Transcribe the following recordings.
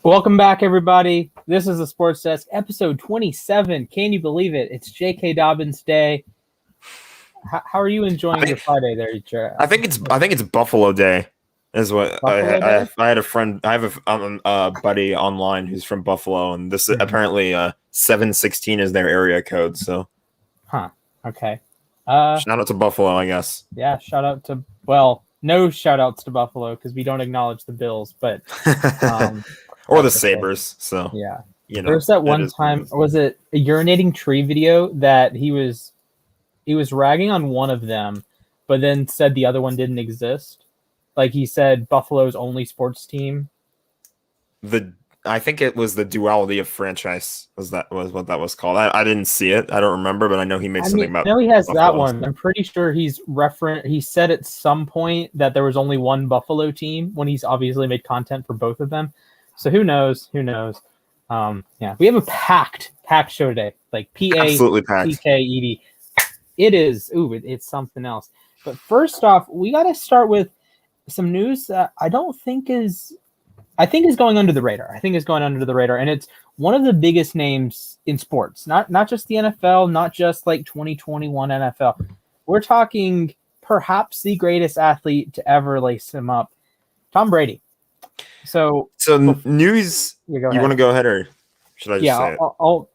Welcome back, everybody. This is the Sports Desk, episode 27. Can you believe it? It's J.K. Dobbins Day. How are you enjoying your Friday there, Jared? I think it's Buffalo Day, is what Buffalo Day? I had a friend. I have a buddy online who's from Buffalo, and this apparently 716 is their area code. So, okay. Shout out to Buffalo, I guess. Yeah, shout out to no shout outs to Buffalo because we don't acknowledge the Bills, but or the Sabres. So yeah, there's that one time. Was it a urinating tree video that he was ragging on one of them, but then said the other one didn't exist? Like he said, Buffalo's only sports team. I think it was the duality of franchise. Was what that was called? I didn't see it. I don't remember, but I know he made something about. I know he has Buffalo. That one. I'm pretty sure he said at some point that there was only one Buffalo team when he's obviously made content for both of them. So who knows? Who knows? Yeah, we have a packed show today. Like Absolutely packed. PKED. It is. It's something else. But first off, we got to start with some news that I think is going under the radar. And it's one of the biggest names in sports. Not just the NFL, not just like 2021 NFL. We're talking perhaps the greatest athlete to ever lace him up, Tom Brady. So news. You want to go ahead, or should I just say it? I'll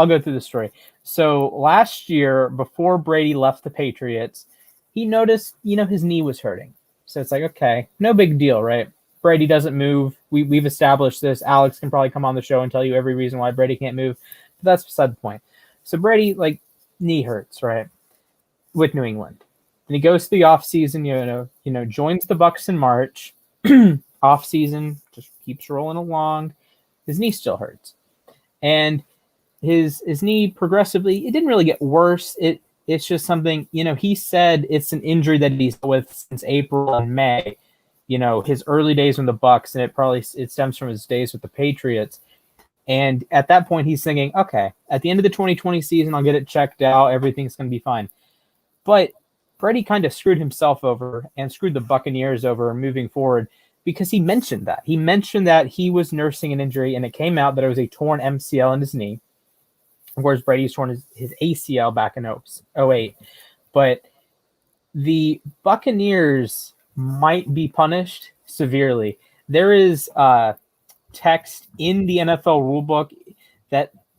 go through the story. So last year, before Brady left the Patriots, he noticed, his knee was hurting. So it's like, okay, no big deal, right? Brady doesn't move. We've established this. Alex can probably come on the show and tell you every reason why Brady can't move. But that's beside the point. So Brady, knee hurts, right? With New England. And he goes to the offseason, joins the Bucs in March. Offseason, just keeps rolling along. His knee still hurts. And his knee progressively, it didn't really get worse. It's just something, he said it's an injury that he's with since April and May. His early days in the Bucs, and it stems from his days with the Patriots. And at that point, he's thinking, okay, at the end of the 2020 season, I'll get it checked out. Everything's going to be fine. But Brady kind of screwed himself over and screwed the Buccaneers over moving forward because he mentioned that. He mentioned that he was nursing an injury, and it came out that it was a torn MCL in his knee, whereas Brady's torn his ACL back in 2008. But the Buccaneers might be punished severely. There is text in the NFL rulebook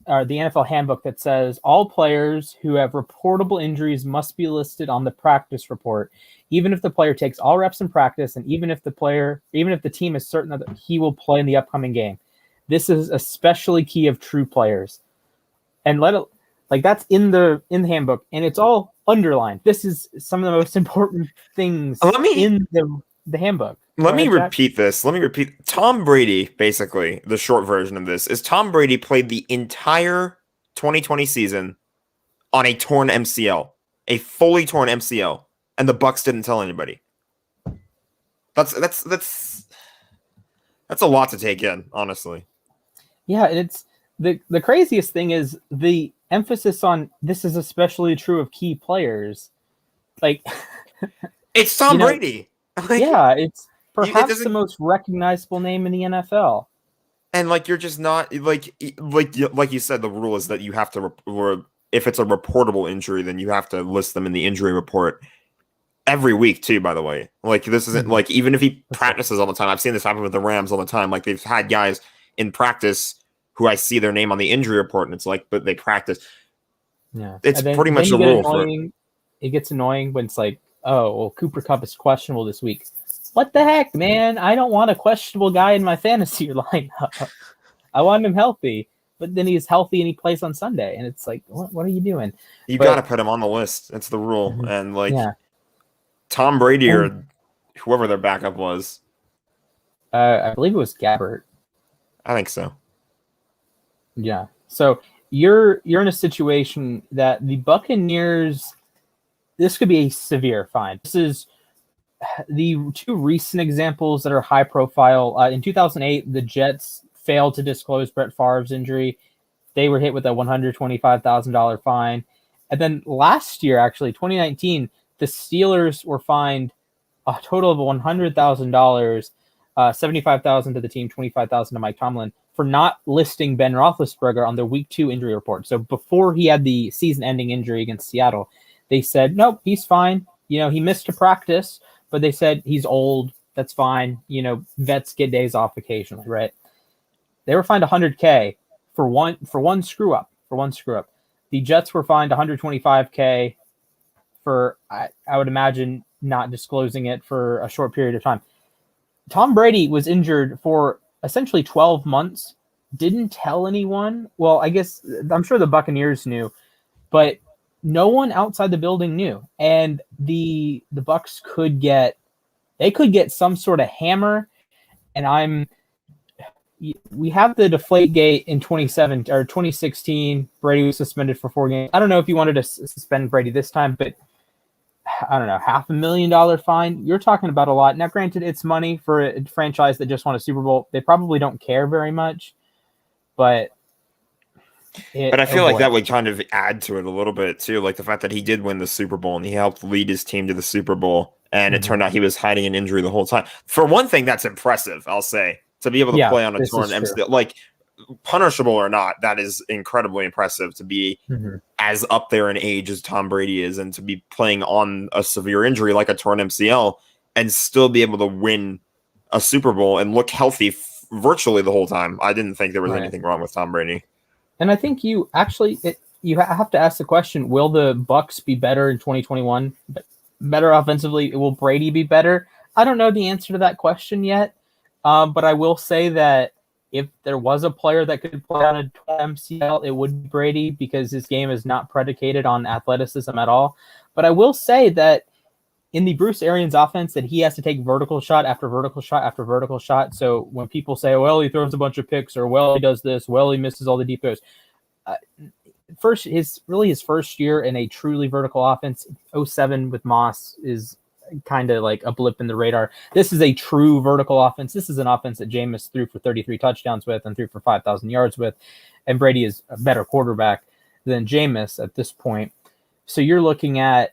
the NFL handbook that says all players who have reportable injuries must be listed on the practice report, even if the player takes all reps in practice, and even if the team is certain that he will play in the upcoming game. This is especially key of true players, and that's in the handbook, and it's all underlined. This is some of the most important things in the handbook. Let me repeat this. Tom Brady, basically, the short version of this is Tom Brady played the entire 2020 season on a torn MCL, a fully torn MCL, and the Bucs didn't tell anybody. That's a lot to take in, honestly. Yeah, and it's the craziest thing is the emphasis on this is especially true of key players. It's Tom Brady. It's perhaps the most recognizable name in the NFL. And you're just not like you said, the rule is that you have to if it's a reportable injury, then you have to list them in the injury report every week too, by the way. This isn't even if he practices all the time. I've seen this happen with the Rams all the time. They've had guys in practice who I see their name on the injury report, and it's but they practice. Yeah, it's pretty much a rule. It gets annoying when it's Cooper Kupp is questionable this week. What the heck, man? I don't want a questionable guy in my fantasy lineup. I want him healthy, but then he's healthy and he plays on Sunday, and it's what are you doing? You got to put him on the list. It's the rule, and Tom Brady or whoever their backup was. I believe it was Gabbert. I think so. Yeah. So you're in a situation that the Buccaneers, this could be a severe fine. This is the two recent examples that are high profile. In 2008, the Jets failed to disclose Brett Favre's injury. They were hit with a $125,000 fine. And then last year, actually, 2019, the Steelers were fined a total of $100,000 $75,000 to the team, $25,000 to Mike Tomlin for not listing Ben Roethlisberger on their Week 2 injury report. So before he had the season-ending injury against Seattle, they said, nope, he's fine. He missed a practice, but they said he's old. That's fine. Vets get days off occasionally, right? They were fined $100K for one screw up. The Jets were fined $125K for, I would imagine, not disclosing it for a short period of time. Tom Brady was injured for essentially 12 months, didn't tell anyone. Well, I guess I'm sure the Buccaneers knew, but no one outside the building knew. And the Bucs could get some sort of hammer. And we have the Deflategate in 2016. Brady was suspended for 4 games. I don't know if you wanted to suspend Brady this time, but I don't know, $500,000 fine. You're talking about a lot. Now, granted, it's money for a franchise that just won a Super Bowl. They probably don't care very much, but I feel like that would kind of add to it a little bit too, like the fact that he did win the Super Bowl and he helped lead his team to the Super Bowl, and it turned out he was hiding an injury the whole time. For one thing, that's impressive, I'll say, to be able to play on a torn MCL, like punishable or not, that is incredibly impressive to be as up there in age as Tom Brady is, and to be playing on a severe injury like a torn MCL and still be able to win a Super Bowl and look healthy virtually the whole time. I didn't think there was anything wrong with Tom Brady. And I think you have to ask the question, will the Bucs be better in 2021? Better offensively? Will Brady be better? I don't know the answer to that question yet. But I will say that if there was a player that could play on a MCL, it would be Brady, because his game is not predicated on athleticism at all. But I will say that in the Bruce Arians offense, that he has to take vertical shot after vertical shot after vertical shot. So when people say, well, he throws a bunch of picks, or well, he does this, well, he misses all the deep throws. His first year in a truly vertical offense, 2007 with Moss, is kind of like a blip in the radar. This is a true vertical offense. This is an offense that Jameis threw for 33 touchdowns with and threw for 5,000 yards with. And Brady is a better quarterback than Jameis at this point. So you're looking at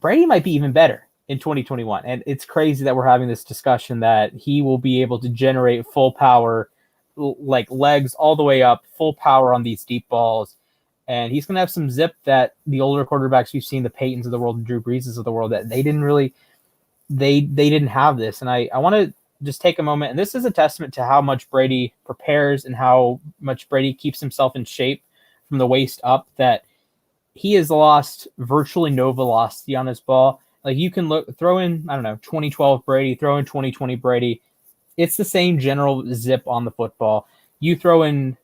Brady might be even better in 2021. And it's crazy that we're having this discussion that he will be able to generate full power, like legs all the way up, full power on these deep balls. And he's going to have some zip that the older quarterbacks we've seen, the Peytons of the world, the Drew Breeses of the world, that they didn't really, they didn't have this. And I want to just take a moment, and this is a testament to how much Brady prepares and how much Brady keeps himself in shape from the waist up, that he has lost virtually no velocity on his ball. Like, you can throw in, 2012 Brady, throw in 2020 Brady. It's the same general zip on the football. You throw in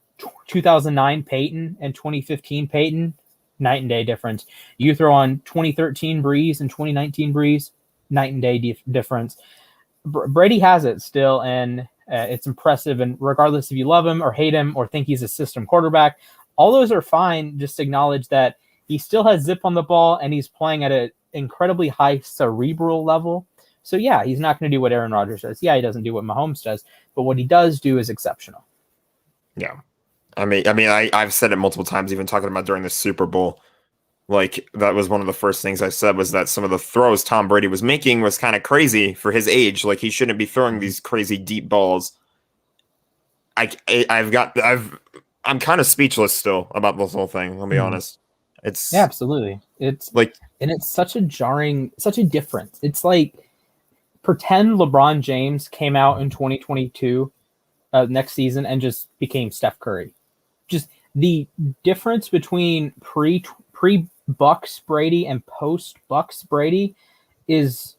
2009 Peyton and 2015 Peyton, night and day difference. You throw on 2013 Breeze and 2019 Breeze, night and day difference. Brady has it still, and it's impressive. And regardless if you love him or hate him or think he's a system quarterback, all those are fine. Just acknowledge that he still has zip on the ball, and he's playing at an incredibly high cerebral level. So yeah, he's not going to do what Aaron Rodgers does. Yeah, he doesn't do what Mahomes does, but what he does do is exceptional. Yeah. I've said it multiple times, even talking about during the Super Bowl. Like, that was one of the first things I said, was that some of the throws Tom Brady was making was kind of crazy for his age. Like, he shouldn't be throwing these crazy deep balls. I'm kind of speechless still about this whole thing. I'll be honest. Yeah, absolutely. It's like, and it's such a difference. It's like, pretend LeBron James came out in 2022 next season and just became Steph Curry. Just the difference between pre-Bucs Brady and post-Bucs Brady is,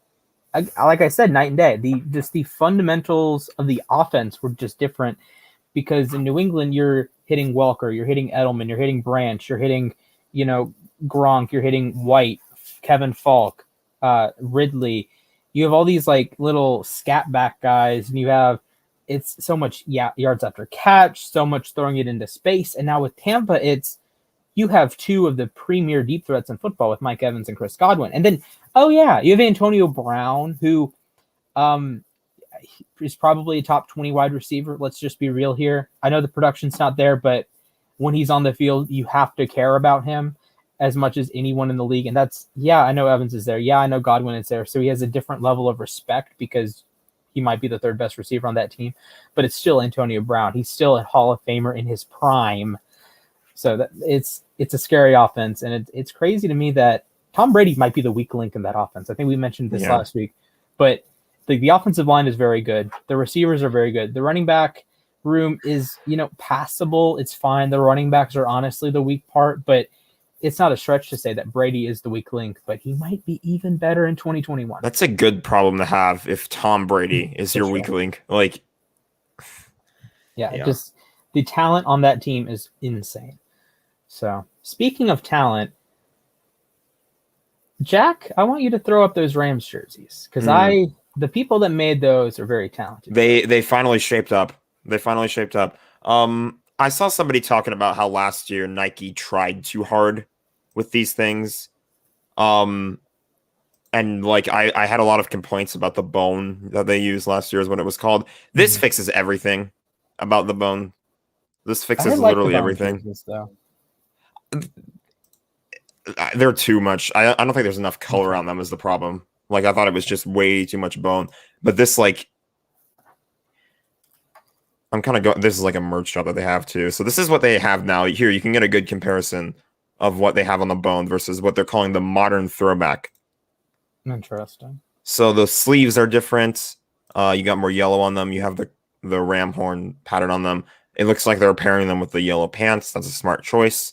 like I said, night and day. The fundamentals of the offense were just different, because in New England, you're hitting Welker, you're hitting Edelman, you're hitting Branch, you're hitting, Gronk, you're hitting White, Kevin Falk, Ridley. You have all these like little scat back guys, and it's so much yards after catch, so much throwing it into space. And now with Tampa, you have two of the premier deep threats in football with Mike Evans and Chris Godwin. And then, you have Antonio Brown, who is probably a top 20 wide receiver. Let's just be real here. I know the production's not there, but when he's on the field, you have to care about him as much as anyone in the league. And I know Evans is there. Yeah, I know Godwin is there. So he has a different level of respect, because he might be the third best receiver on that team, but it's still Antonio Brown. He's still a Hall of Famer in his prime. So that it's a scary offense, and it's crazy to me that Tom Brady might be the weak link in that offense. I think we mentioned this last week, but the offensive line is very good. The receivers are very good. The running back room is, passable. It's fine. The running backs are honestly the weak part, but it's not a stretch to say that Brady is the weak link, but he might be even better in 2021. That's a good problem to have if Tom Brady is your weak link. Like, just the talent on that team is insane. So, speaking of talent, Jack, I want you to throw up those Rams jerseys because the people that made those are very talented. They finally shaped up. I saw somebody talking about how last year Nike tried too hard with these things. And like I had a lot of complaints about the bone that they used last year is what it was called. This fixes everything about the bone. This fixes literally everything. Jerseys, though. They're too much. I don't think there's enough color on them is the problem. Like I thought it was just way too much bone. But this I'm kind of going. This is like a merch shop that they have too. So this is what they have now. Here you can get a good comparison of what they have on the bone versus what they're calling the modern throwback. Interesting. So the sleeves are different. You got more yellow on them. You have the ram horn pattern on them. It looks like they're pairing them with the yellow pants. That's a smart choice.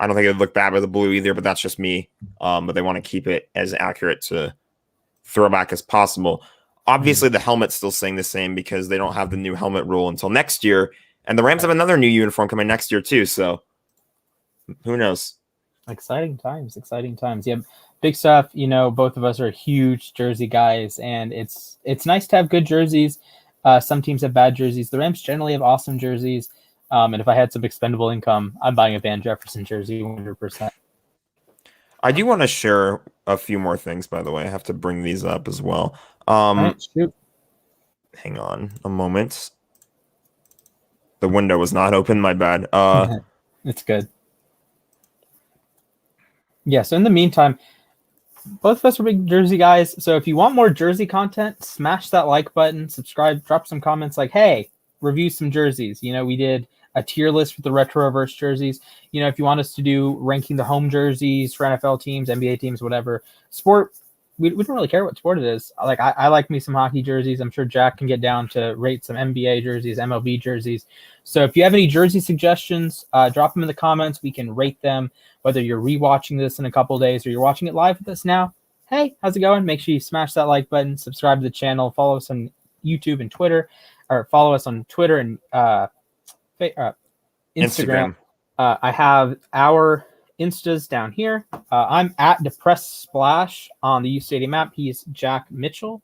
I don't think it would look bad with the blue either, but that's just me. But they want to keep it as accurate to throwback as possible. Obviously, the helmet's still staying the same because they don't have the new helmet rule until next year. And the Rams have another new uniform coming next year too. So who knows? Exciting times. Yeah, big stuff. Both of us are huge jersey guys, and it's nice to have good jerseys. Some teams have bad jerseys. The Rams generally have awesome jerseys. And if I had some expendable income, I'm buying a Van Jefferson jersey 100%. I do want to share a few more things, by the way. I have to bring these up as well. Shoot. Hang on a moment. The window was not open. My bad. It's good. Yeah, so in the meantime, both of us are big jersey guys. So if you want more jersey content, smash that like button, subscribe, drop some comments like, hey, review some jerseys. We did a tier list with the Retroverse jerseys. If you want us to do ranking the home jerseys for NFL teams, NBA teams, whatever sport, we don't really care what sport it is. Like I like me some hockey jerseys. I'm sure Jack can get down to rate some NBA jerseys, MLB jerseys. So if you have any jersey suggestions, drop them in the comments. We can rate them, whether you're rewatching this in a couple of days or you're watching it live with us now. Hey, how's it going? Make sure you smash that like button, subscribe to the channel, follow us on YouTube and Twitter, or follow us on Twitter and Instagram. I have our Instas down here. I'm at Depressed Splash on the U Stadium app. He's Jack Mitchell.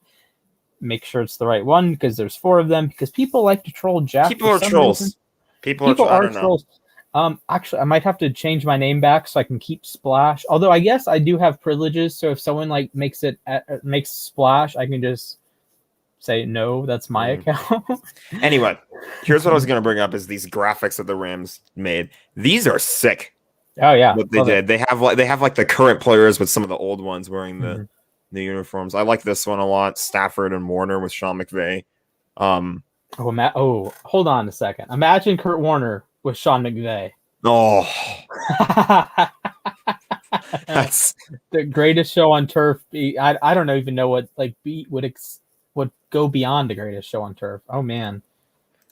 Make sure it's the right one because there's 4 of them because people like to troll Jack. People are trolls. People are trolls. Actually, I might have to change my name back so I can keep Splash. Although I guess I do have privileges, so if someone makes Splash, I can just say no, that's my account. Anyway, here's what I was going to bring up is these graphics that the Rams made. These are sick. Oh yeah, what they did. They have like the current players with some of the old ones wearing the uniforms. I like this one a lot. Stafford and Warner with Sean McVay. Hold on a second. Imagine Kurt Warner with Sean McVay. Oh, that's the greatest show on turf. I don't even know what would go beyond the greatest show on turf. Oh man,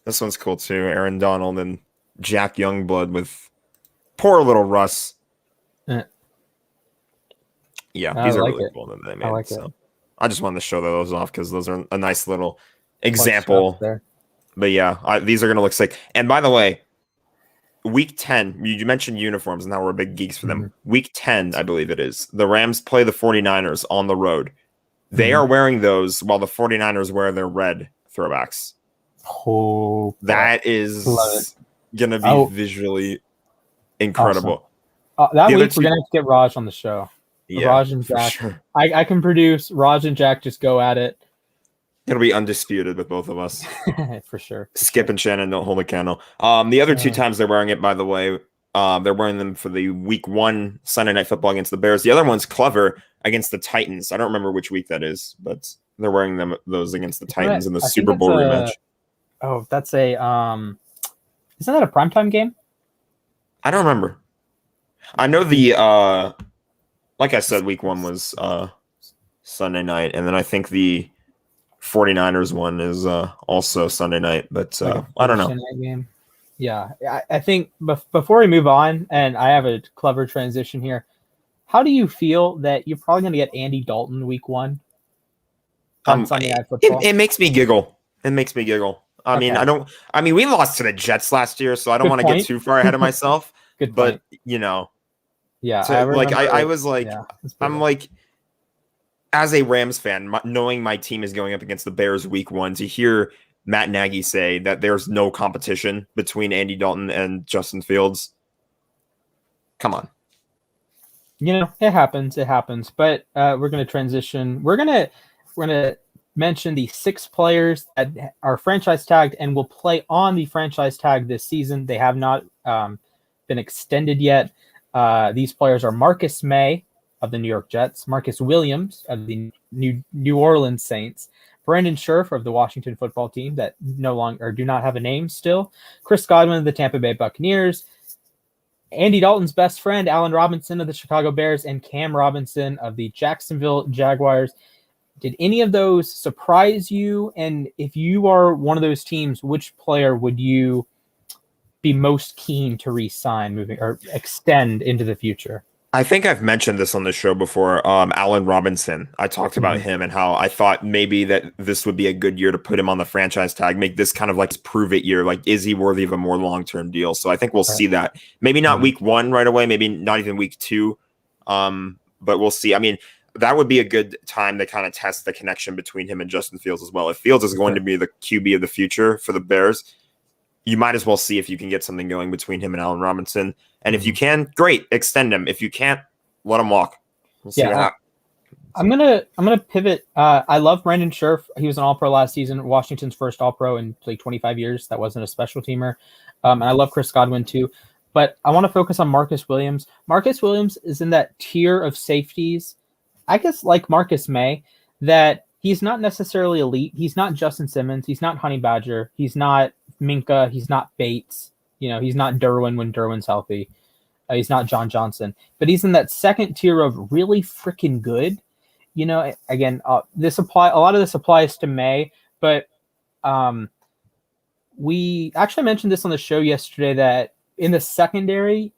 this one's cool too. Aaron Donald and Jack Youngblood with poor little Russ. Yeah, these are really cool that they made. I like it. I just wanted to show those off because those are a nice little example. But yeah, these are going to look sick. And by the way, week 10, you mentioned uniforms and how we're big geeks for them. Week 10, I believe it is. The Rams play the 49ers on the road. They are wearing those while the 49ers wear their red throwbacks. Oh, that is going to be visually incredible. Awesome. That week, we're going to have to get Raj on the show. Yeah, Raj and Jack. Sure. I can produce. Raj and Jack just go at it. It'll be undisputed with both of us. For sure. Skip and Shannon don't hold a candle. The other 2 times they're wearing it, by the way, they're wearing them for the week 1 Sunday Night Football against the Bears. The other one's clever against the Titans. I don't remember which week that is, but They're wearing those against the Isn't that, Titans in the I think Super that's Bowl rematch. that's a isn't that a primetime game? I don't remember. I know like I said, week one was Sunday night, and then I think the 49ers one is also Sunday night, but I don't know. Thursday night game. Yeah, I think before we move on, and I have a clever transition here. How do you feel that you're probably going to get Andy Dalton week one on Sunday Night Football? It makes me giggle. It makes me giggle. I mean, we lost to the Jets last year, so I don't want to get too far ahead of myself. Good but point. Yeah, I remember, I was like, yeah, I'm like, as a Rams fan, knowing my team is going up against the Bears week one, to hear Matt Nagy say that there's no competition between Andy Dalton and Justin Fields. Come on. It happens. It happens. But we're going to transition. We're gonna mention the 6 players that are franchise tagged and will play on the franchise tag this season. They have not been extended yet. These players are Marcus May of the New York Jets, Marcus Williams of the New Orleans Saints, Brandon Scherff of the Washington football team that no longer do not have a name still, Chris Godwin of the Tampa Bay Buccaneers, Andy Dalton's best friend, Allen Robinson of the Chicago Bears, and Cam Robinson of the Jacksonville Jaguars. Did any of those surprise you? And if you are one of those teams, which player would you be most keen to re-sign moving or extend into the future? I think I've mentioned this on the show before. Allen Robinson. I talked about him and how I thought maybe that this would be a good year to put him on the franchise tag, make this kind of like prove it year. Like, is he worthy of a more long-term deal? So I think we'll see that. Maybe not week one right away, maybe not even week two. But we'll see. I mean, that would be a good time to kind of test the connection between him and Justin Fields as well. If Fields is going to be the QB of the future for the Bears, you might as well see if you can get something going between him and Allen Robinson. And if you can, great, extend him. If you can't, let him walk. We'll see what happens. I'm gonna pivot. I love Brandon Scherff. He was an All-Pro last season, Washington's first All-Pro in like 25 years. That wasn't a special teamer. And I love Chris Godwin too. But I want to focus on Marcus Williams. Marcus Williams is in that tier of safeties, I guess, like Marcus May, that he's not necessarily elite. He's not Justin Simmons. He's not Honey Badger. He's not Minka. He's not Bates. He's not Derwin when Derwin's healthy. He's not John Johnson. But he's in that second tier of really freaking good. Again, a lot of this applies to May, but we actually mentioned this on the show yesterday that in the secondary,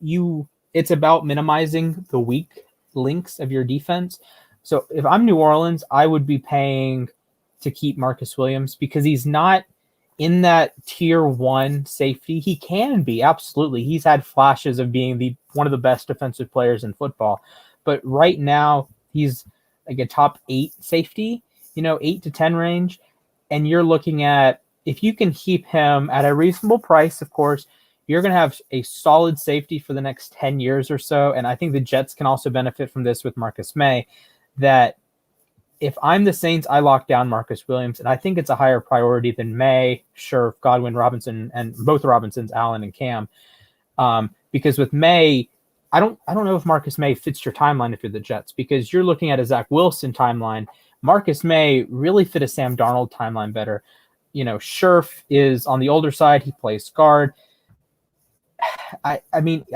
it's about minimizing the weak links of your defense. So if I'm New Orleans, I would be paying to keep Marcus Williams because he's not in that tier 1 safety. He can be, absolutely. He's had flashes of being one of the best defensive players in football. But right now, he's like a top 8 safety, 8 to 10 range. And you're looking at, if you can keep him at a reasonable price, of course, you're going to have a solid safety for the next 10 years or so. And I think the Jets can also benefit from this with Marcus May, that if I'm the Saints, I lock down Marcus Williams, and I think it's a higher priority than May, Scherff, Godwin, Robinson, and both Robinsons, Allen and Cam. Because with May, I don't know if Marcus May fits your timeline if you're the Jets, because you're looking at a Zach Wilson timeline. Marcus May really fit a Sam Darnold timeline better. Scherff is on the older side. He plays guard. I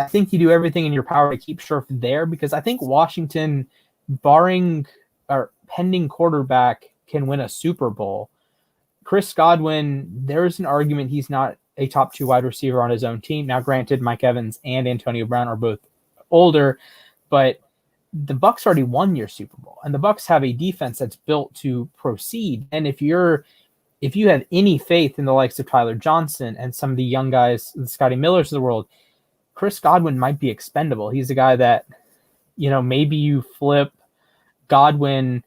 think you do everything in your power to keep Scherff there, because I think Washington, barring or pending quarterback, can win a Super Bowl. Chris Godwin, there's an argument he's not a top 2 wide receiver on his own team. Now, granted, Mike Evans and Antonio Brown are both older, but the Bucs already won your Super Bowl, and the Bucs have a defense that's built to proceed. And if you have any faith in the likes of Tyler Johnson and some of the young guys, the Scotty Millers of the world, Chris Godwin might be expendable. He's a guy that, maybe you flip Godwin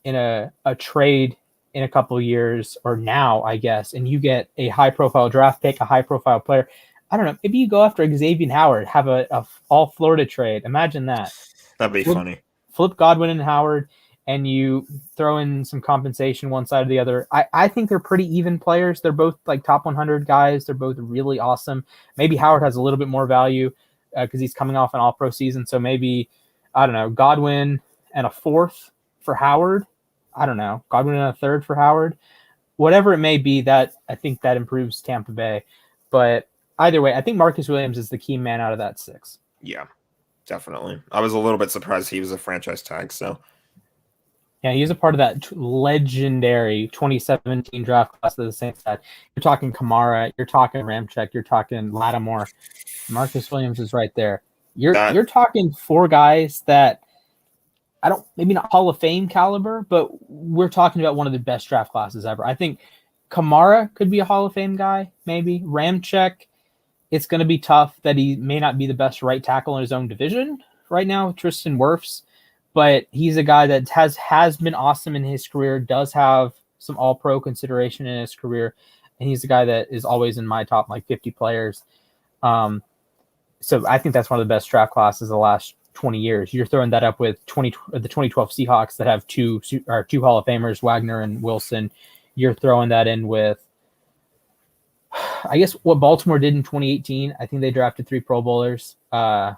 in a trade in a couple of years, or now, I guess, and you get a high-profile draft pick, a high-profile player. I don't know. Maybe you go after Xavier Howard, have a all-Florida trade. Imagine that. That'd be funny. Flip Godwin and Howard, and you throw in some compensation one side or the other. I think they're pretty even players. They're both like top 100 guys. They're both really awesome. Maybe Howard has a little bit more value because he's coming off an all-pro season. So maybe, I don't know, Godwin and a 4th for Howard. I don't know, Godwin in a third for Howard. Whatever it may be, that I think that improves Tampa Bay. But either way, I think Marcus Williams is the key man out of that 6. Yeah, definitely. I was a little bit surprised he was a franchise tag. So yeah, he's a part of that legendary 2017 draft class that the Saints had. You're talking Kamara, you're talking Ramczyk, you're talking Lattimore. Marcus Williams is right there. You're talking 4 guys that maybe not Hall of Fame caliber, but we're talking about one of the best draft classes ever. I think Kamara could be a Hall of Fame guy, maybe. Ramczyk, it's going to be tough that he may not be the best right tackle in his own division right now, Tristan Wirfs, but he's a guy that has been awesome in his career, does have some all-pro consideration in his career, and he's a guy that is always in my top 50 players. So I think that's one of the best draft classes of the last 20 years. You're throwing that up with the 2012 Seahawks that have two Hall of Famers, Wagner and Wilson. You're throwing that in with, I guess, what Baltimore did in 2018. I think they drafted 3 Pro Bowlers. 3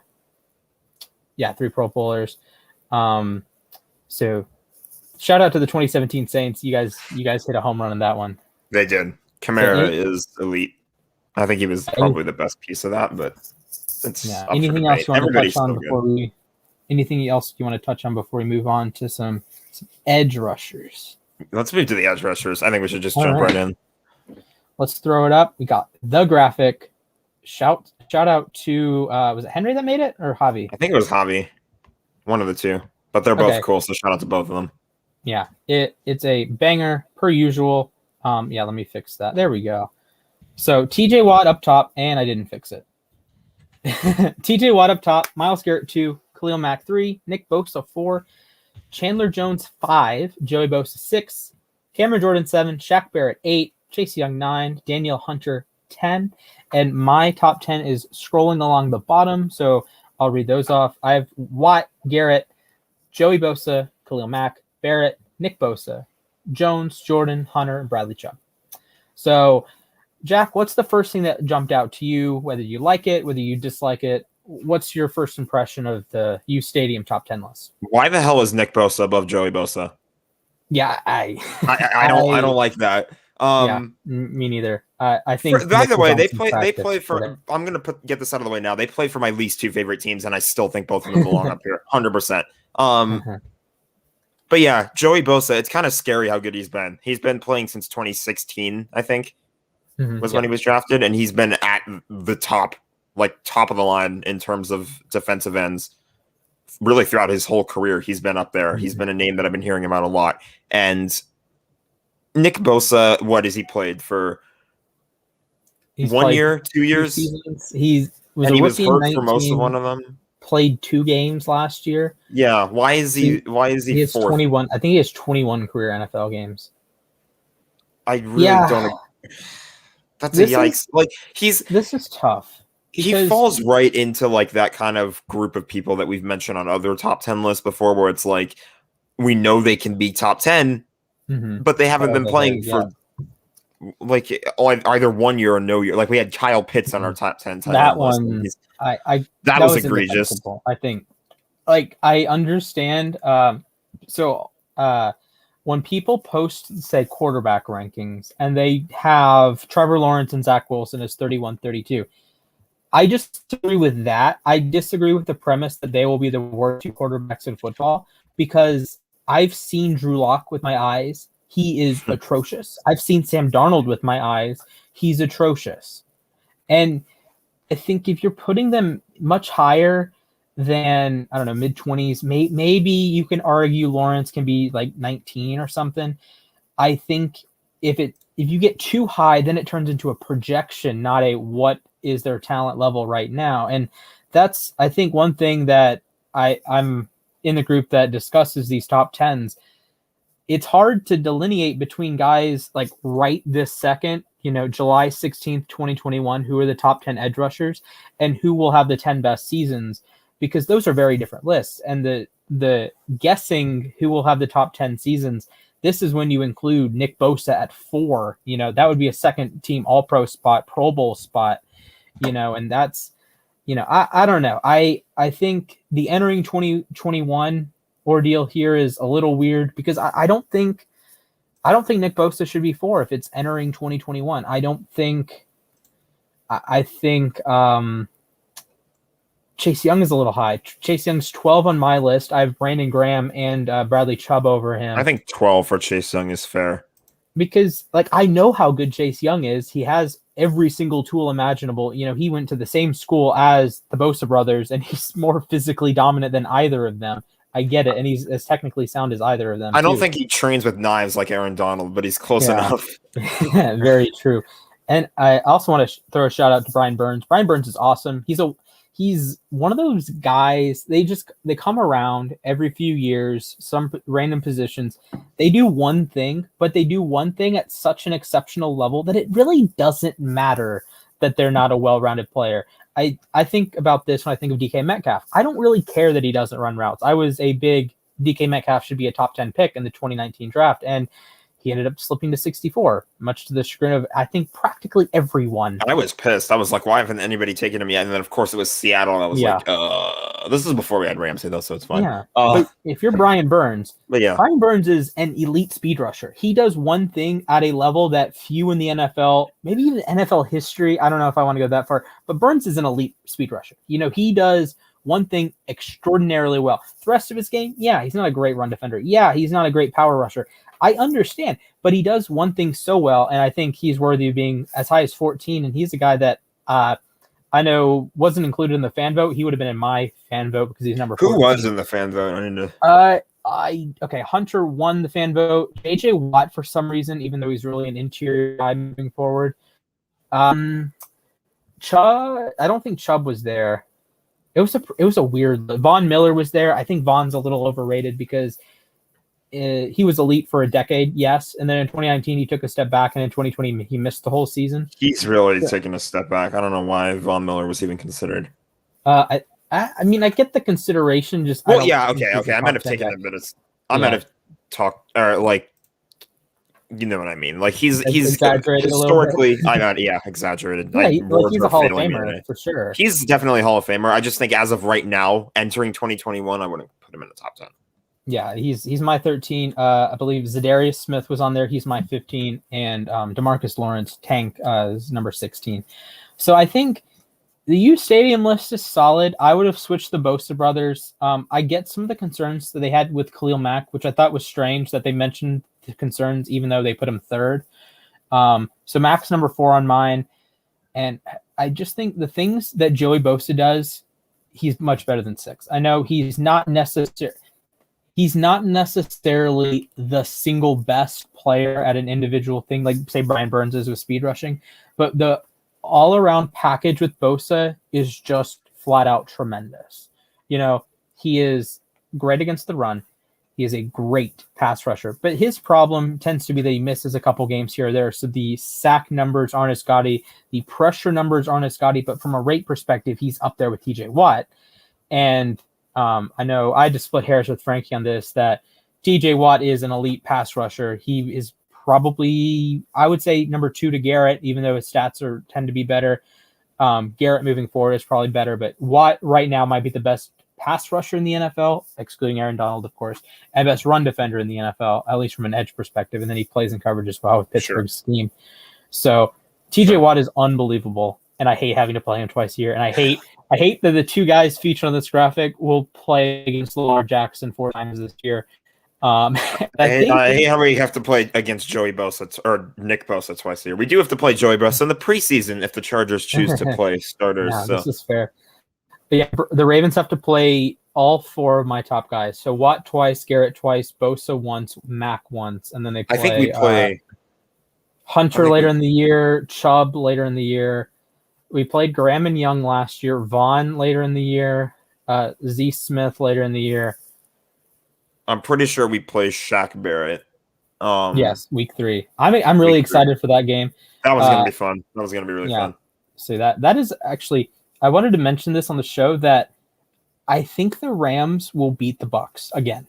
Pro Bowlers. So shout out to the 2017 Saints. You guys hit a home run on that one. They did. Kamara is elite. I think he was probably the best piece of that, but it's Anything else you want to touch on before we? Anything else you want to touch on before we move on to some edge rushers? Let's move to the edge rushers. I think we should just jump right in. Let's throw it up. We got the graphic. Shout out to was it Henry that made it or Javi? I think it was Javi. One of the two, but they're both cool. So shout out to both of them. Yeah, it's a banger per usual. Let me fix that. There we go. So TJ Watt up top, and I didn't fix it. TJ Watt up top, Myles Garrett 2, Khalil Mack 3, Nick Bosa 4, Chandler Jones 5, Joey Bosa 6, Cameron Jordan 7, Shaq Barrett 8, Chase Young 9, Daniel Hunter 10, and my top 10 is scrolling along the bottom, so I'll read those off. I have Watt, Garrett, Joey Bosa, Khalil Mack, Barrett, Nick Bosa, Jones, Jordan, Hunter, and Bradley Chubb. So, Jack, what's the first thing that jumped out to you, whether you like it, whether you dislike it? What's your first impression of the U Stadium top 10 list? Why the hell is Nick Bosa above Joey Bosa? Yeah, I don't like that. Me neither. I think either way, they play for. I'm gonna get this out of the way now. They play for my least 2 favorite teams, and I still think both of them belong up here, 100%. But yeah, Joey Bosa. It's kind of scary how good he's been. He's been playing since 2016, I think, was when he was drafted, and he's been at the top of the line in terms of defensive ends. Really, throughout his whole career, he's been up there. He's been a name that I've been hearing about a lot, and Nick Bosa, what has he played for? 1 year, 2 years? He was hurt for most of one of them. Played 2 games last year. Yeah, why is he He has 21. I think he has 21 career NFL games. I really don't. That's a yikes. This is tough. He falls right into that kind of group of people that we've mentioned on other top 10 lists before, where it's we know they can be top 10. But they haven't been playing for either 1 year or no year. We had Kyle Pitts on our top 10. That one, that was egregious. I think, I understand. When people post, say, quarterback rankings, and they have Trevor Lawrence and Zach Wilson as 31, 32, I disagree with that. I disagree with the premise that they will be the worst 2 quarterbacks in football, because I've seen Drew Lock with my eyes. He is atrocious. I've seen Sam Darnold with my eyes. He's atrocious. And I think if you're putting them much higher than, I don't know, mid-20s, maybe you can argue Lawrence can be 19 or something. I think if you get too high, then it turns into a projection, not a what is their talent level right now. And that's, I think, one thing that I'm in the group that discusses these top 10s. It's hard to delineate between guys right this second, July 16th, 2021, who are the top 10 edge rushers and who will have the 10 best seasons, because those are very different lists. And the guessing who will have the top 10 seasons, this is when you include Nick Bosa at 4, that would be a second team all-pro spot, Pro Bowl spot, and that's, I don't know. I think the entering 2021 ordeal here is a little weird because I don't think Nick Bosa should be 4 if it's entering 2021. I think Chase Young is a little high. Chase Young's 12 on my list. I have Brandon Graham and Bradley Chubb over him. I think 12 for Chase Young is fair. Because, like, I know how good Chase Young is. He has every single tool imaginable. You know, he went to the same school as the Bosa brothers, and he's more physically dominant than either of them. I get it, and he's as technically sound as either of them. I don't think he trains with knives like Aaron Donald, but he's close enough. Very true. And I also want to throw a shout out to Brian Burns. Brian Burns is awesome. He's one of those guys. They come around every few years, some random positions. They do one thing, but they do one thing at such an exceptional level that it really doesn't matter that they're not a well-rounded player. I think about this when I think of DK Metcalf. I don't really care that he doesn't run routes. I was a big DK Metcalf should be a top 10 pick in the 2019 draft, and he ended up slipping to 64, much to the chagrin of, I think, practically everyone. I was pissed. I was like, why haven't anybody taken him yet? And then, of course, it was Seattle, and I was like, this is before we had Ramsey, though, so it's fine. Yeah. But if you're Brian Burns, yeah. Brian Burns is an elite speed rusher. He does one thing at a level that few in the NFL, maybe even NFL history, I don't know if I want to go that far, but Burns is an elite speed rusher. You know, he does one thing extraordinarily well. The rest of his game, yeah, he's not a great run defender. Yeah, he's not a great power rusher. I understand, but he does one thing so well, and I think he's worthy of being as high as 14, and he's a guy that I know wasn't included in the fan vote. He would have been in my fan vote because he's number 14. Who was in the fan vote? I Hunter won the fan vote. JJ Watt, for some reason, even though he's really an interior guy moving forward. Chubb, I don't think Chubb was there. It was a weird. Von Miller was there. I think Von's a little overrated because he was elite for a decade, yes, and then in 2019 he took a step back, and in 2020 he missed the whole season. He's really taken a step back. I don't know why Von Miller was even considered. I mean, I get the consideration. Just okay. I might have taken it, but I might have talked or like, you know what I mean. Like he's exaggerated historically. Exaggerated. Yeah, he's a Hall of Famer for sure. He's definitely a Hall of Famer. I just think as of right now, entering 2021, I wouldn't put him in the top 10. Yeah, he's my 13. I believe Zadarius Smith was on there. He's my 15, and DeMarcus Lawrence Tank is number 16. So I think the U Stadium list is solid. I would have switched the Bosa brothers. I get some of the concerns that they had with Khalil Mack, which I thought was strange that they mentioned the concerns even though they put him third. So Mack's number 4 on mine, and I just think the things that Joey Bosa does, he's much better than 6. I know he's not necessarily the single best player at an individual thing, like say Brian Burns is with speed rushing, but the all-around package with Bosa is just flat out tremendous. You know, he is great against the run. He is a great pass rusher, but his problem tends to be that he misses a couple games here or there. So the sack numbers aren't as gaudy. The pressure numbers aren't as gaudy, but from a rate perspective, he's up there with TJ Watt. And I know I had to split hairs with Frankie on this, that TJ Watt is an elite pass rusher. He is probably, I would say, number 2 to Garrett, even though his stats tend to be better. Garrett moving forward is probably better, but Watt right now might be the best pass rusher in the NFL, excluding Aaron Donald, of course, and best run defender in the NFL, at least from an edge perspective. And then he plays in coverage as well with Pittsburgh's scheme. So TJ Watt is unbelievable, and I hate having to play him twice a year. And I hate that the 2 guys featured on this graphic will play against Lamar Jackson 4 times this year. I hate how we have to play against Joey Bosa or Nick Bosa twice a year. We do have to play Joey Bosa in the preseason if the Chargers choose to play starters. Yeah, this is fair. But yeah, the Ravens have to play all 4 of my top guys. So Watt twice, Garrett twice, Bosa once, Mack once, and then they play. I think we play Hunter later in the year, Chubb later in the year. We played Graham and Young last year, Vaughn later in the year, Z Smith later in the year. I'm pretty sure we play Shaq Barrett. Yes, week 3. I'm really excited for that game. That was going to be fun. That was going to be really fun. So that is actually, I wanted to mention this on the show that I think the Rams will beat the Bucs again.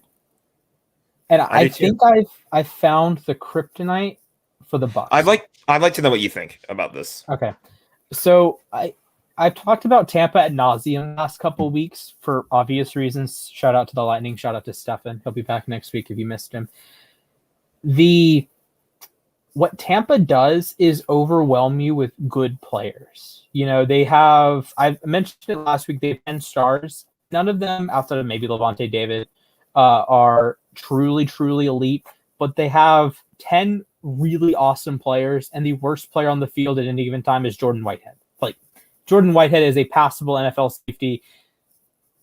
And I think I've found the kryptonite for the Bucs. I'd like to know what you think about this. Okay. So I I've talked about Tampa ad nauseum the last couple of weeks for obvious reasons. Shout out to the Lightning. Shout out to Stefan. He'll be back next week if you missed him. What Tampa does is overwhelm you with good players. They have, I mentioned it last week, they have 10 stars. None of them, outside of maybe Levante David, are truly, truly elite, but they have 10 really awesome players, and the worst player on the field at any given time is Jordan Whitehead. Like, Jordan Whitehead is a passable NFL safety.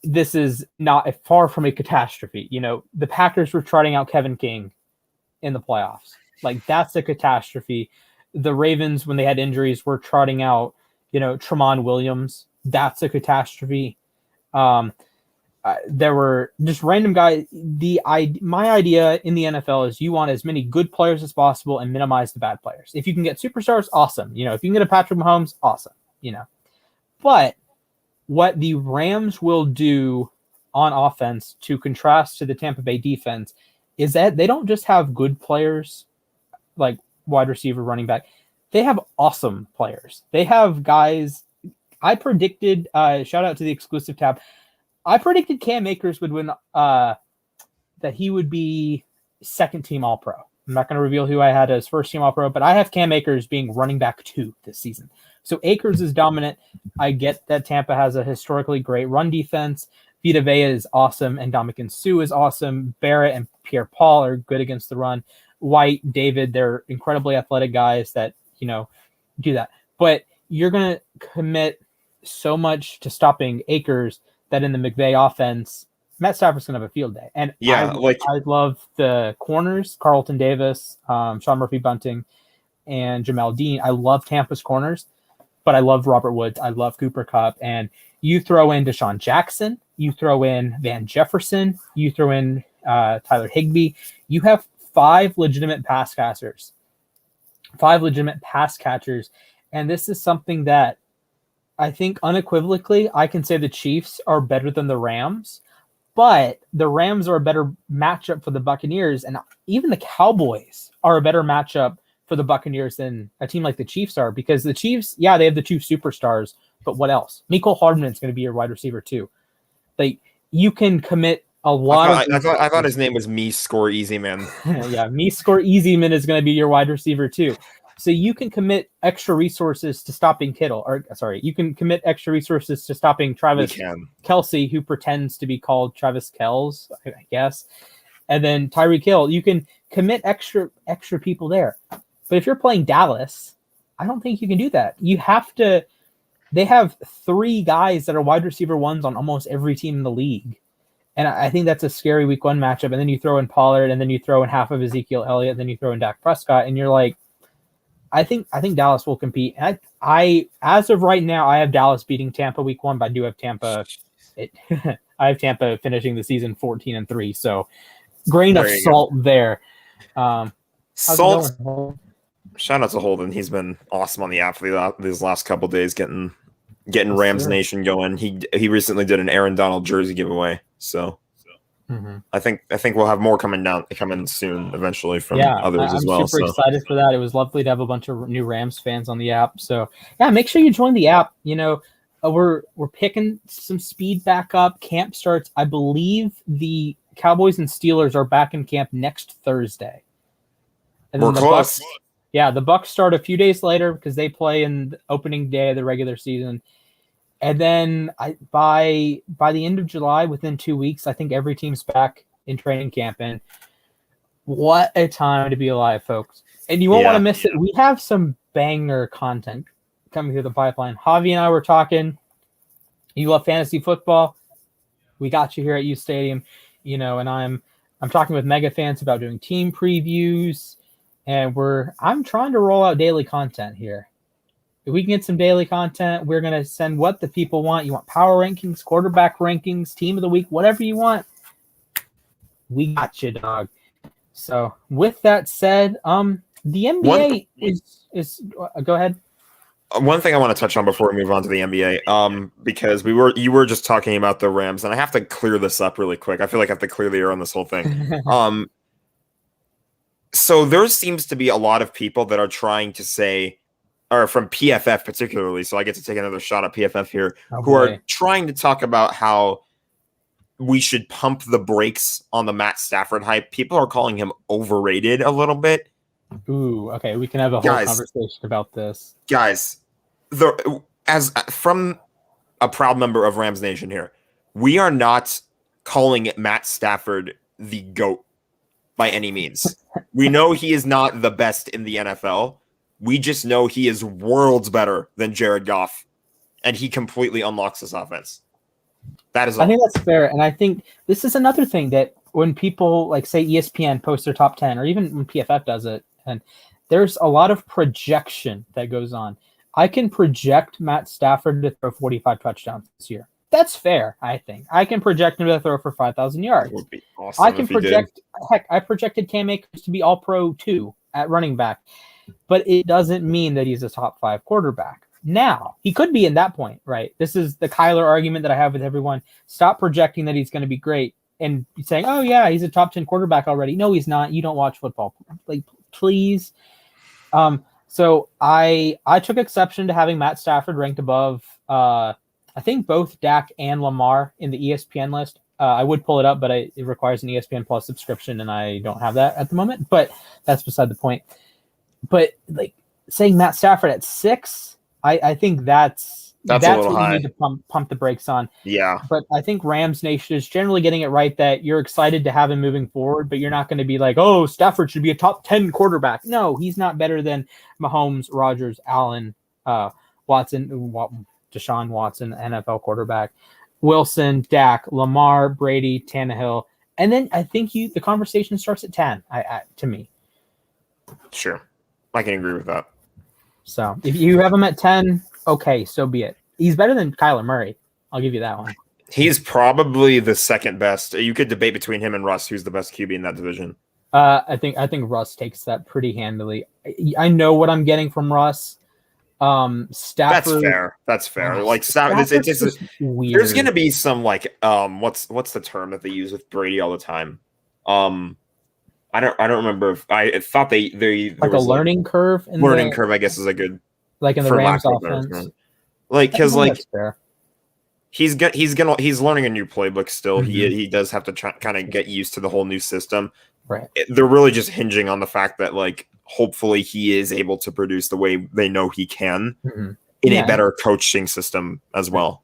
This is not far from a catastrophe. The Packers were trotting out Kevin King in the playoffs. Like, that's a catastrophe. The Ravens, when they had injuries, were trotting out, Tramon Williams. That's a catastrophe. There were just random guys. My idea in the NFL is you want as many good players as possible and minimize the bad players. If you can get superstars, awesome. If you can get a Patrick Mahomes, awesome. But what the Rams will do on offense to contrast to the Tampa Bay defense is that they don't just have good players like wide receiver, running back. They have awesome players. They have guys. I predicted, shout out to the exclusive tab, I predicted Cam Akers would win, that he would be second team All-Pro. I'm not going to reveal who I had as first team All-Pro, but I have Cam Akers being running back 2 this season. So Akers is dominant. I get that Tampa has a historically great run defense. Vita Vea is awesome, and Ndamukong Suh is awesome. Barrett and Pierre-Paul are good against the run. White, David, they're incredibly athletic guys that, do that. But you're going to commit so much to stopping Akers that in the McVay offense, Matt Stafford's going to have a field day. And I love the corners, Carlton Davis, Sean Murphy-Bunting, and Jamel Dean. I love Tampa's corners, but I love Robert Woods. I love Cooper Kupp. And you throw in Deshaun Jackson, you throw in Van Jefferson, you throw in Tyler Higbee. You have 5 legitimate pass catchers. And this is something that I think unequivocally, I can say the Chiefs are better than the Rams, but the Rams are a better matchup for the Buccaneers, and even the Cowboys are a better matchup for the Buccaneers than a team like the Chiefs are, because the Chiefs, they have the 2 superstars, but what else? Mecole Hardman's going to be your wide receiver too. Like, you can commit a lot I thought his name was Me Score Easy Man. Yeah, Me Score Easy Man is going to be your wide receiver too. So you can commit extra resources to stopping you can commit extra resources to stopping Travis Kelce, who pretends to be called Travis Kells, I guess. And then Tyreek Hill, you can commit extra people there. But if you're playing Dallas, I don't think you can do that. They have 3 guys that are wide receiver 1s on almost every team in the league. And I think that's a scary week 1 matchup. And then you throw in Pollard, and then you throw in half of Ezekiel Elliott, and then you throw in Dak Prescott, and you're like, I think Dallas will compete. I as of right now, I have Dallas beating Tampa week 1, but I do have Tampa. I have Tampa finishing the season 14-3. So grain of salt there. Salt. Shout out to Holden. He's been awesome on the app for these last couple of days, getting Rams Nation going. He recently did an Aaron Donald jersey giveaway. So. Mm-hmm. I think we'll have more coming soon evenwe're from others as well. I'm super excited for that. It was lovely to have a bunch of new Rams fans on the app. So make sure you join the app. We're picking some speed back up. Camp starts, I believe the Cowboys and Steelers are back in camp next Thursday. And then the Bucs start a few days later because they play in the opening day of the regular season. And then by the end of July, within 2 weeks, I think every team's back in training camp. And what a time to be alive, folks. And you won't want to miss it. We have some banger content coming through the pipeline. Javi and I were talking. You love fantasy football. We got you here at U Stadium. And I'm talking with mega fans about doing team previews. And I'm trying to roll out daily content here. If we can get some daily content, we're going to send what the people want. You want power rankings, quarterback rankings, team of the week, whatever you want. We got you, dog. So with that said, the NBA is go ahead. One thing I want to touch on before we move on to the NBA, because you were just talking about the Rams, and I have to clear this up really quick. I feel like I have to clear the air on this whole thing. So there seems to be a lot of people that are trying to say or from PFF particularly, so I get to take another shot at PFF here, Oh, who are boy. trying to talk about how we should pump the brakes on the Matt Stafford hype. People are calling him overrated a little bit. Ooh, okay. We can have a whole conversation about this. Guys, as from a proud member of Rams Nation here, we are not calling Matt Stafford the GOAT by any means. We know he is not the best in the NFL. We just know he is worlds better than Jared Goff, and he completely unlocks this offense. That is all. I think that's fair, and I think this is another thing that when people like say ESPN posts their top 10, or even when PFF does it, and there's a lot of projection that goes on. I can project Matt Stafford to throw 45 touchdowns this year. That's fair, I think. I can project him to throw for 5,000 yards. It would be awesome. I can project. Heck, I projected Cam Akers to be All-Pro 2 at running back, but it doesn't mean that he's a top 5 quarterback. Now, he could be in that point, right? This is the Kyler argument that I have with everyone. Stop projecting that he's going to be great and saying, oh, yeah, he's a top 10 quarterback already. No, he's not. You don't watch football. Like, please. So I took exception to having Matt Stafford ranked above, I think, both Dak and Lamar in the ESPN list. I would pull it up, but it requires an ESPN Plus subscription, and I don't have that at the moment. But that's beside the point. But like saying Matt Stafford at 6, I think that's a little what high. you need to pump the brakes on. Yeah. But I think Rams Nation is generally getting it right that you're excited to have him moving forward, but you're not going to be like, oh, Stafford should be a top 10 quarterback. No, he's not better than Mahomes, Rodgers, Allen, Watson, Deshaun Watson, NFL quarterback, Wilson, Dak, Lamar, Brady, Tannehill. And then I think the conversation starts at 10, to me. Sure. I can agree with that. So if you have him at 10, okay, so be it. He's better than Kyler Murray. I'll give you that one. He's probably the second best. You could debate between him and Russ, who's the best QB in that division. I think Russ takes that pretty handily. I know what I'm getting from Russ. Stafford. That's fair. Like Stafford, it's weird. There's gonna be some like what's the term that they use with Brady all the time? I don't remember. I thought they like a learning curve. Learning curve, I guess, is a good like in the Rams offense. Like because like he's learning a new playbook still. Mm-hmm. He does have to kind of get used to the whole new system. Right. They're really just hinging on the fact that like hopefully he is able to produce the way they know he can in a better coaching system as well.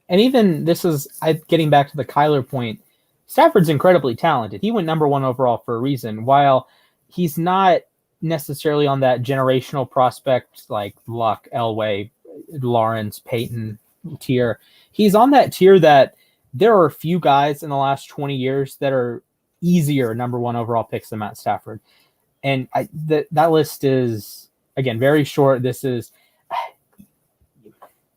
And even this is getting back to the Kyler point. Stafford's incredibly talented. He went number 1 overall for a reason. While he's not necessarily on that generational prospect like Luck, Elway, Lawrence, Peyton tier, he's on that tier that there are a few guys in the last 20 years that are easier number 1 overall picks than Matt Stafford. And that list is, again, very short. This is,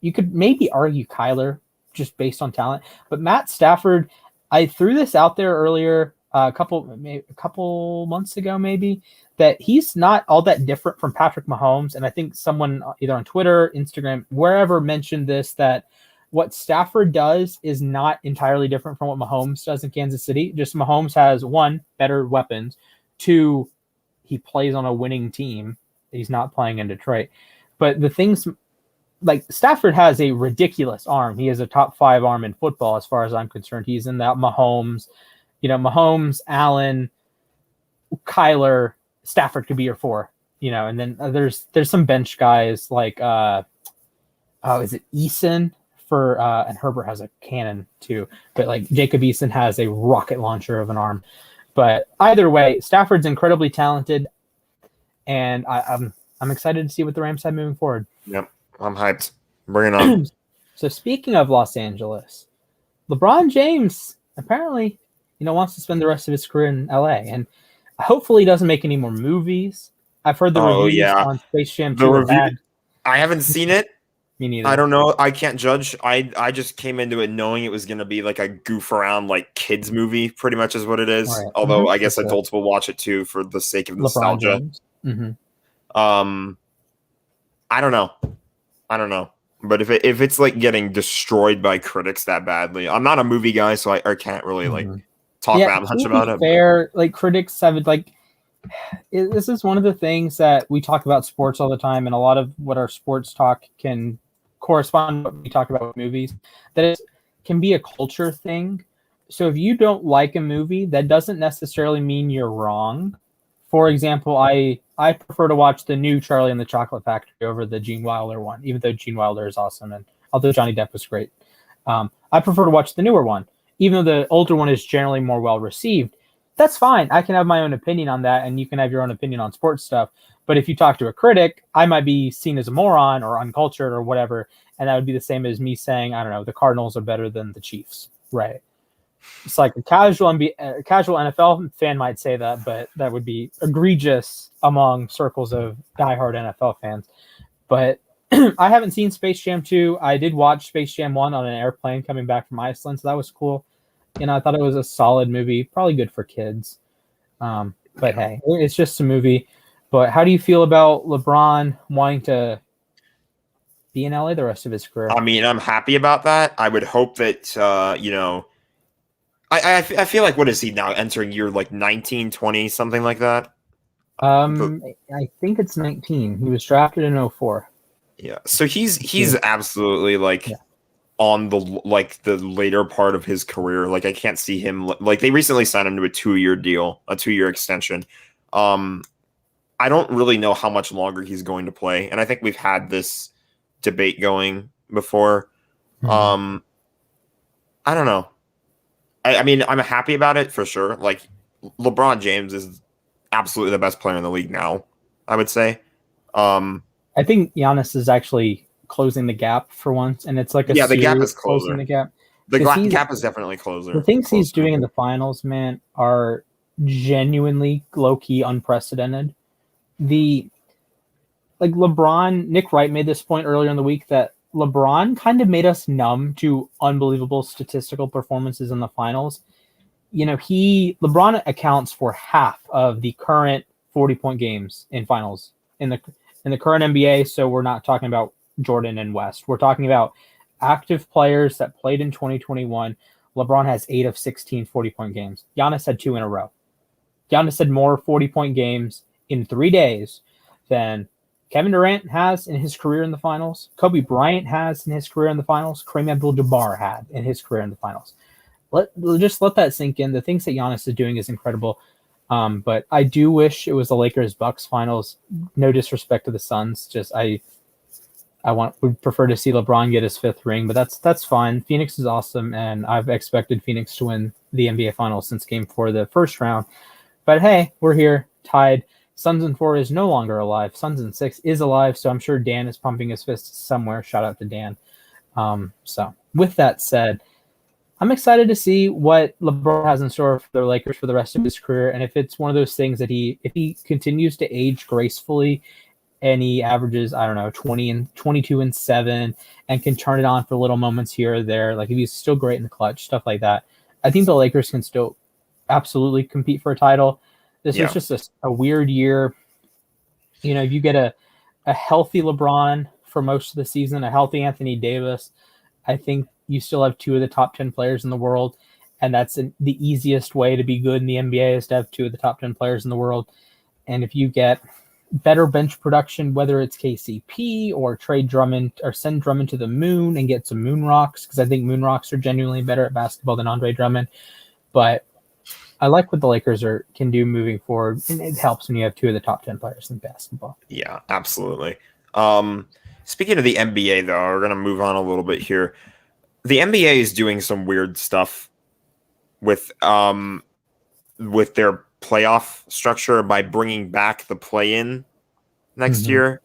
you could maybe argue Kyler just based on talent, but Matt Stafford, I threw this out there earlier, a couple months ago, maybe, that he's not all that different from Patrick Mahomes. And I think someone either on Twitter, Instagram, wherever mentioned this, that what Stafford does is not entirely different from what Mahomes does in Kansas City. Just Mahomes has 1, better weapons, 2, he plays on a winning team. He's not playing in Detroit. But the things like Stafford has a ridiculous arm. He has a top 5 arm in football, as far as I'm concerned. He's in that Mahomes, Allen, Kyler, Stafford could be your 4, and then there's some bench guys like, is it Eason for, and Herbert has a cannon too, but like Jacob Eason has a rocket launcher of an arm. But either way, Stafford's incredibly talented, and I'm excited to see what the Rams have moving forward. Yep. I'm hyped. Bring it on. So speaking of Los Angeles, LeBron James apparently, wants to spend the rest of his career in LA, and hopefully he doesn't make any more movies. I've heard the reviews on Space Jam 2 are bad. I haven't seen it. Me neither. I don't know. I can't judge. I just came into it knowing it was going to be like a goof around like kids movie, pretty much is what it is. Right. Although I guess adults will watch it too for the sake of nostalgia. I don't know. But if it's like getting destroyed by critics that badly, I'm not a movie guy, so I can't really like talk that much about it. Fair, like critics have like This is one of the things that we talk about sports all the time, and a lot of what our sports talk can correspond to what we talk about with movies. That it can be a culture thing. So if you don't like a movie, that doesn't necessarily mean you're wrong. For example, I prefer to watch the new Charlie and the Chocolate Factory over the Gene Wilder one, even though Gene Wilder is awesome, and although Johnny Depp was great. I prefer to watch the newer one, even though the older one is generally more well received. That's fine. I can have my own opinion on that, and you can have your own opinion on sports stuff. But if you talk to a critic, I might be seen as a moron or uncultured or whatever, and that would be the same as me saying, I don't know, the Cardinals are better than the Chiefs, right? It's like a casual NFL fan might say that, but that would be egregious among circles of diehard NFL fans. But I haven't seen Space Jam 2. I did watch Space Jam 1 on an airplane coming back from Iceland, so that was cool. I thought it was a solid movie, probably good for kids. But hey, it's just a movie. But how do you feel about LeBron wanting to be in LA the rest of his career? I mean, I'm happy about that. I would hope that, I feel like, what is he now, entering year like 19, 20, something like that? I think it's 19. He was drafted in 04. Yeah. So he's absolutely on the later part of his career. Like, I can't see him, like, they recently signed him to a 2-year deal, a 2-year extension. I don't really know how much longer he's going to play, and I think we've had this debate going before. I don't know. I mean, I'm happy about it for sure. Like, LeBron James is absolutely the best player in the league now, I would say. I think Giannis is actually closing the gap for once, and it's like the gap is closing the gap. The gap is definitely closer. The things he's doing in the finals, man, are genuinely low-key unprecedented. LeBron, Nick Wright made this point earlier in the week that LeBron kind of made us numb to unbelievable statistical performances in the finals. LeBron accounts for half of the current 40-point games in finals in the current NBA. So we're not talking about Jordan and West. We're talking about active players that played in 2021. LeBron has 8 of 16 40-point games. Giannis had 2 in a row. Giannis had more 40-point games in 3 days than Kevin Durant has in his career in the finals, Kobe Bryant has in his career in the finals, Kareem Abdul-Jabbar had in his career in the finals. Just let that sink in. The things that Giannis is doing is incredible. But I do wish it was the Lakers-Bucks finals. No disrespect to the Suns. Just would prefer to see LeBron get his 5th ring, but that's fine. Phoenix is awesome, and I've expected Phoenix to win the NBA Finals since Game 4 of the first round. But hey, we're here, tied. Suns in 4 is no longer alive. Suns in 6 is alive, so I'm sure Dan is pumping his fists somewhere. Shout out to Dan. So with that said, I'm excited to see what LeBron has in store for the Lakers for the rest of his career, and if it's one of those things that if he continues to age gracefully and he averages, I don't know, 22 and 7 and can turn it on for little moments here or there, like if he's still great in the clutch, stuff like that, I think the Lakers can still absolutely compete for a title. This was just a weird year. If you get a healthy LeBron for most of the season, a healthy Anthony Davis, I think you still have 2 of the top 10 players in the world, and that's the easiest way to be good in the NBA is to have 2 of the top 10 players in the world. And if you get better bench production, whether it's KCP or trade Drummond or send Drummond to the moon and get some moon rocks, because I think moon rocks are genuinely better at basketball than Andre Drummond. But I like what the Lakers can do moving forward, and it helps when you have 2 of the top 10 players in basketball. Yeah, absolutely. Speaking of the NBA, though, we're going to move on a little bit here. The NBA is doing some weird stuff with their playoff structure by bringing back the play-in next year.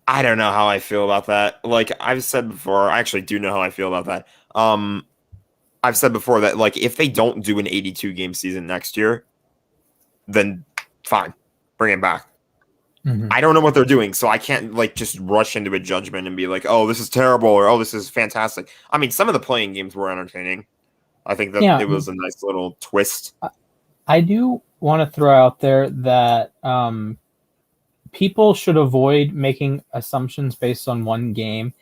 I don't know how I feel about that. Like I've said before, I actually do know how I feel about that. I've said before that, like, if they don't do an 82-game season next year, then fine, bring it back. I don't know what they're doing, so I can't just rush into a judgment and be like, oh, this is terrible, or oh, this is fantastic. I mean, some of the playing games were entertaining. I think that it was a nice little twist. I do want to throw out there that people should avoid making assumptions based on one game.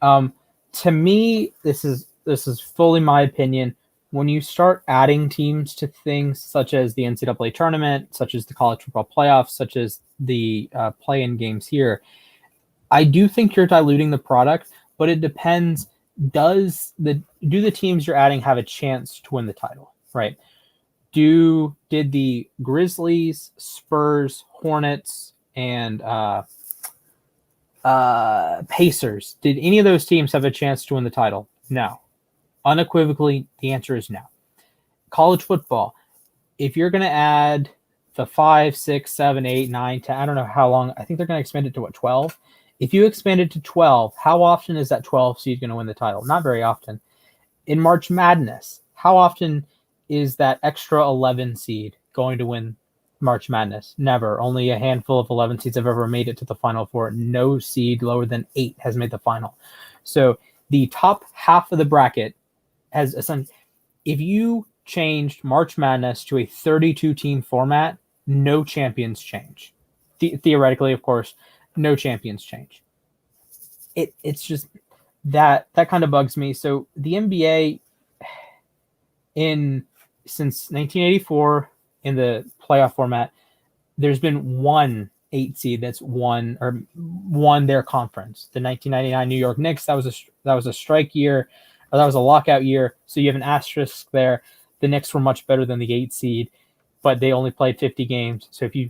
To me, this is fully my opinion. when you start adding teams to things such as the NCAA tournament, such as the college football playoffs, such as the play-in games here, I do think you're diluting the product, but it depends. Do the teams you're adding have a chance to win the title, right? Did the Grizzlies, Spurs, Hornets, and Pacers, did any of those teams have a chance to win the title? No. Unequivocally, the answer is no. College football, if you're going to add the 5, 6, 7, 8, 9, 10, I don't know how long, I think they're going to expand it to 12? If you expand it to 12, how often is that 12 seed going to win the title? Not very often. In March Madness, how often is that extra 11 seed going to win March Madness? Never. Only a handful of 11 seeds have ever made it to the Final Four. No seed lower than 8 has made the final. So the top half of the bracket has essentially, if you changed March Madness to a 32-team format, no champions change. Theoretically, of course, no champions change. It's just that kind of bugs me. So the NBA since 1984 in the playoff format, there's been one 8 seed that's won their conference. The 1999 New York Knicks, that was a strike year, or that was a lockout year, so you have an asterisk there. The Knicks were much better than the 8 seed, but they only played 50 games. So if you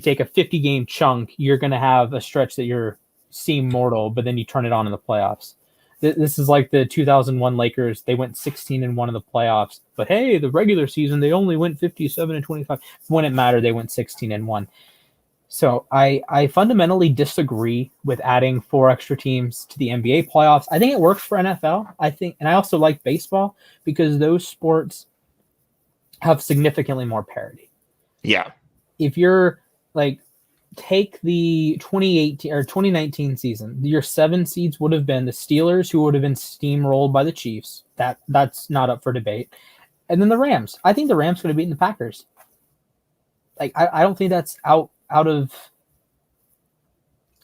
take a 50-game chunk, you're going to have a stretch that you're seem mortal, but then you turn it on in the playoffs. This is like the 2001 Lakers. They went 16-1 in the playoffs, but hey, the regular season they only went 57-25. When it mattered, they went 16-1. So I fundamentally disagree with adding 4 extra teams to the NBA playoffs. I think it works for NFL. And I also like baseball because those sports have significantly more parity. Yeah. If you're like, take the 2018 or 2019 season, your 7 seeds would have been the Steelers, who would have been steamrolled by the Chiefs. That's not up for debate. And then the Rams. I think the Rams could have beaten the Packers. Like, I don't think that's out of.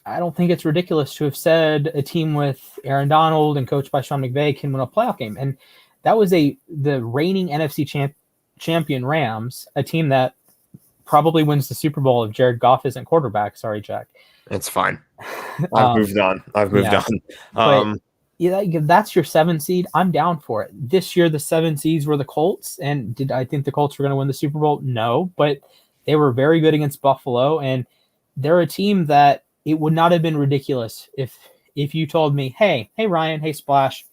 I don't think it's ridiculous to have said a team with Aaron Donald and coached by Sean McVay can win a playoff game. And that was the reigning NFC champion Rams, a team that probably wins the Super Bowl if Jared Goff isn't quarterback. Sorry, Jack. It's fine. I've moved on. But if that's your 7 seed, I'm down for it. This year, the 7 seeds were the Colts. And did I think the Colts were going to win the Super Bowl? No, but they were very good against Buffalo. And they're a team that it would not have been ridiculous if you told me, hey, Ryan, hey, Splash,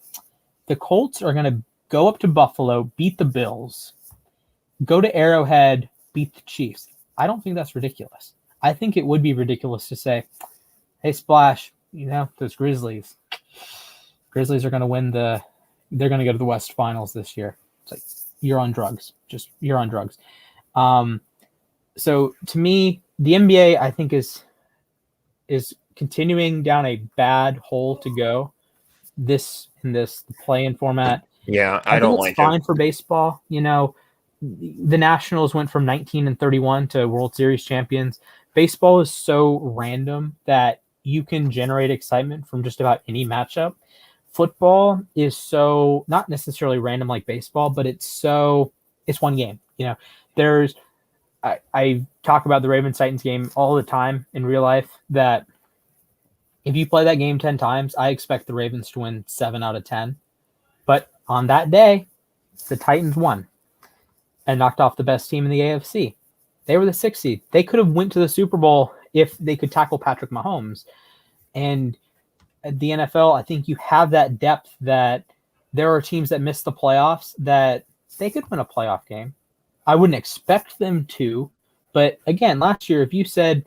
the Colts are going to go up to Buffalo, beat the Bills, go to Arrowhead, beat the Chiefs. I don't think that's ridiculous. I think it would be ridiculous to say, hey, Splash, those Grizzlies are going to win they're going to go to the West Finals this year. It's like, you're on drugs. You're on drugs. So to me, the NBA, I think, is continuing down a bad hole to go the play-in format. Yeah, I don't like it. It's fine for baseball. The Nationals went from 19-31 to World Series champions. Baseball is so random that you can generate excitement from just about any matchup. Football is so not necessarily random like baseball, but it's one game. I talk about the Ravens-Titans game all the time in real life, that if you play that game 10 times, I expect the Ravens to win 7 out of 10. But on that day, the Titans won and knocked off the best team in the AFC. They were the 6th seed. They could have went to the Super Bowl if they could tackle Patrick Mahomes. And at the NFL, I think you have that depth that there are teams that miss the playoffs that they could win a playoff game. I wouldn't expect them to. But again, last year, if you said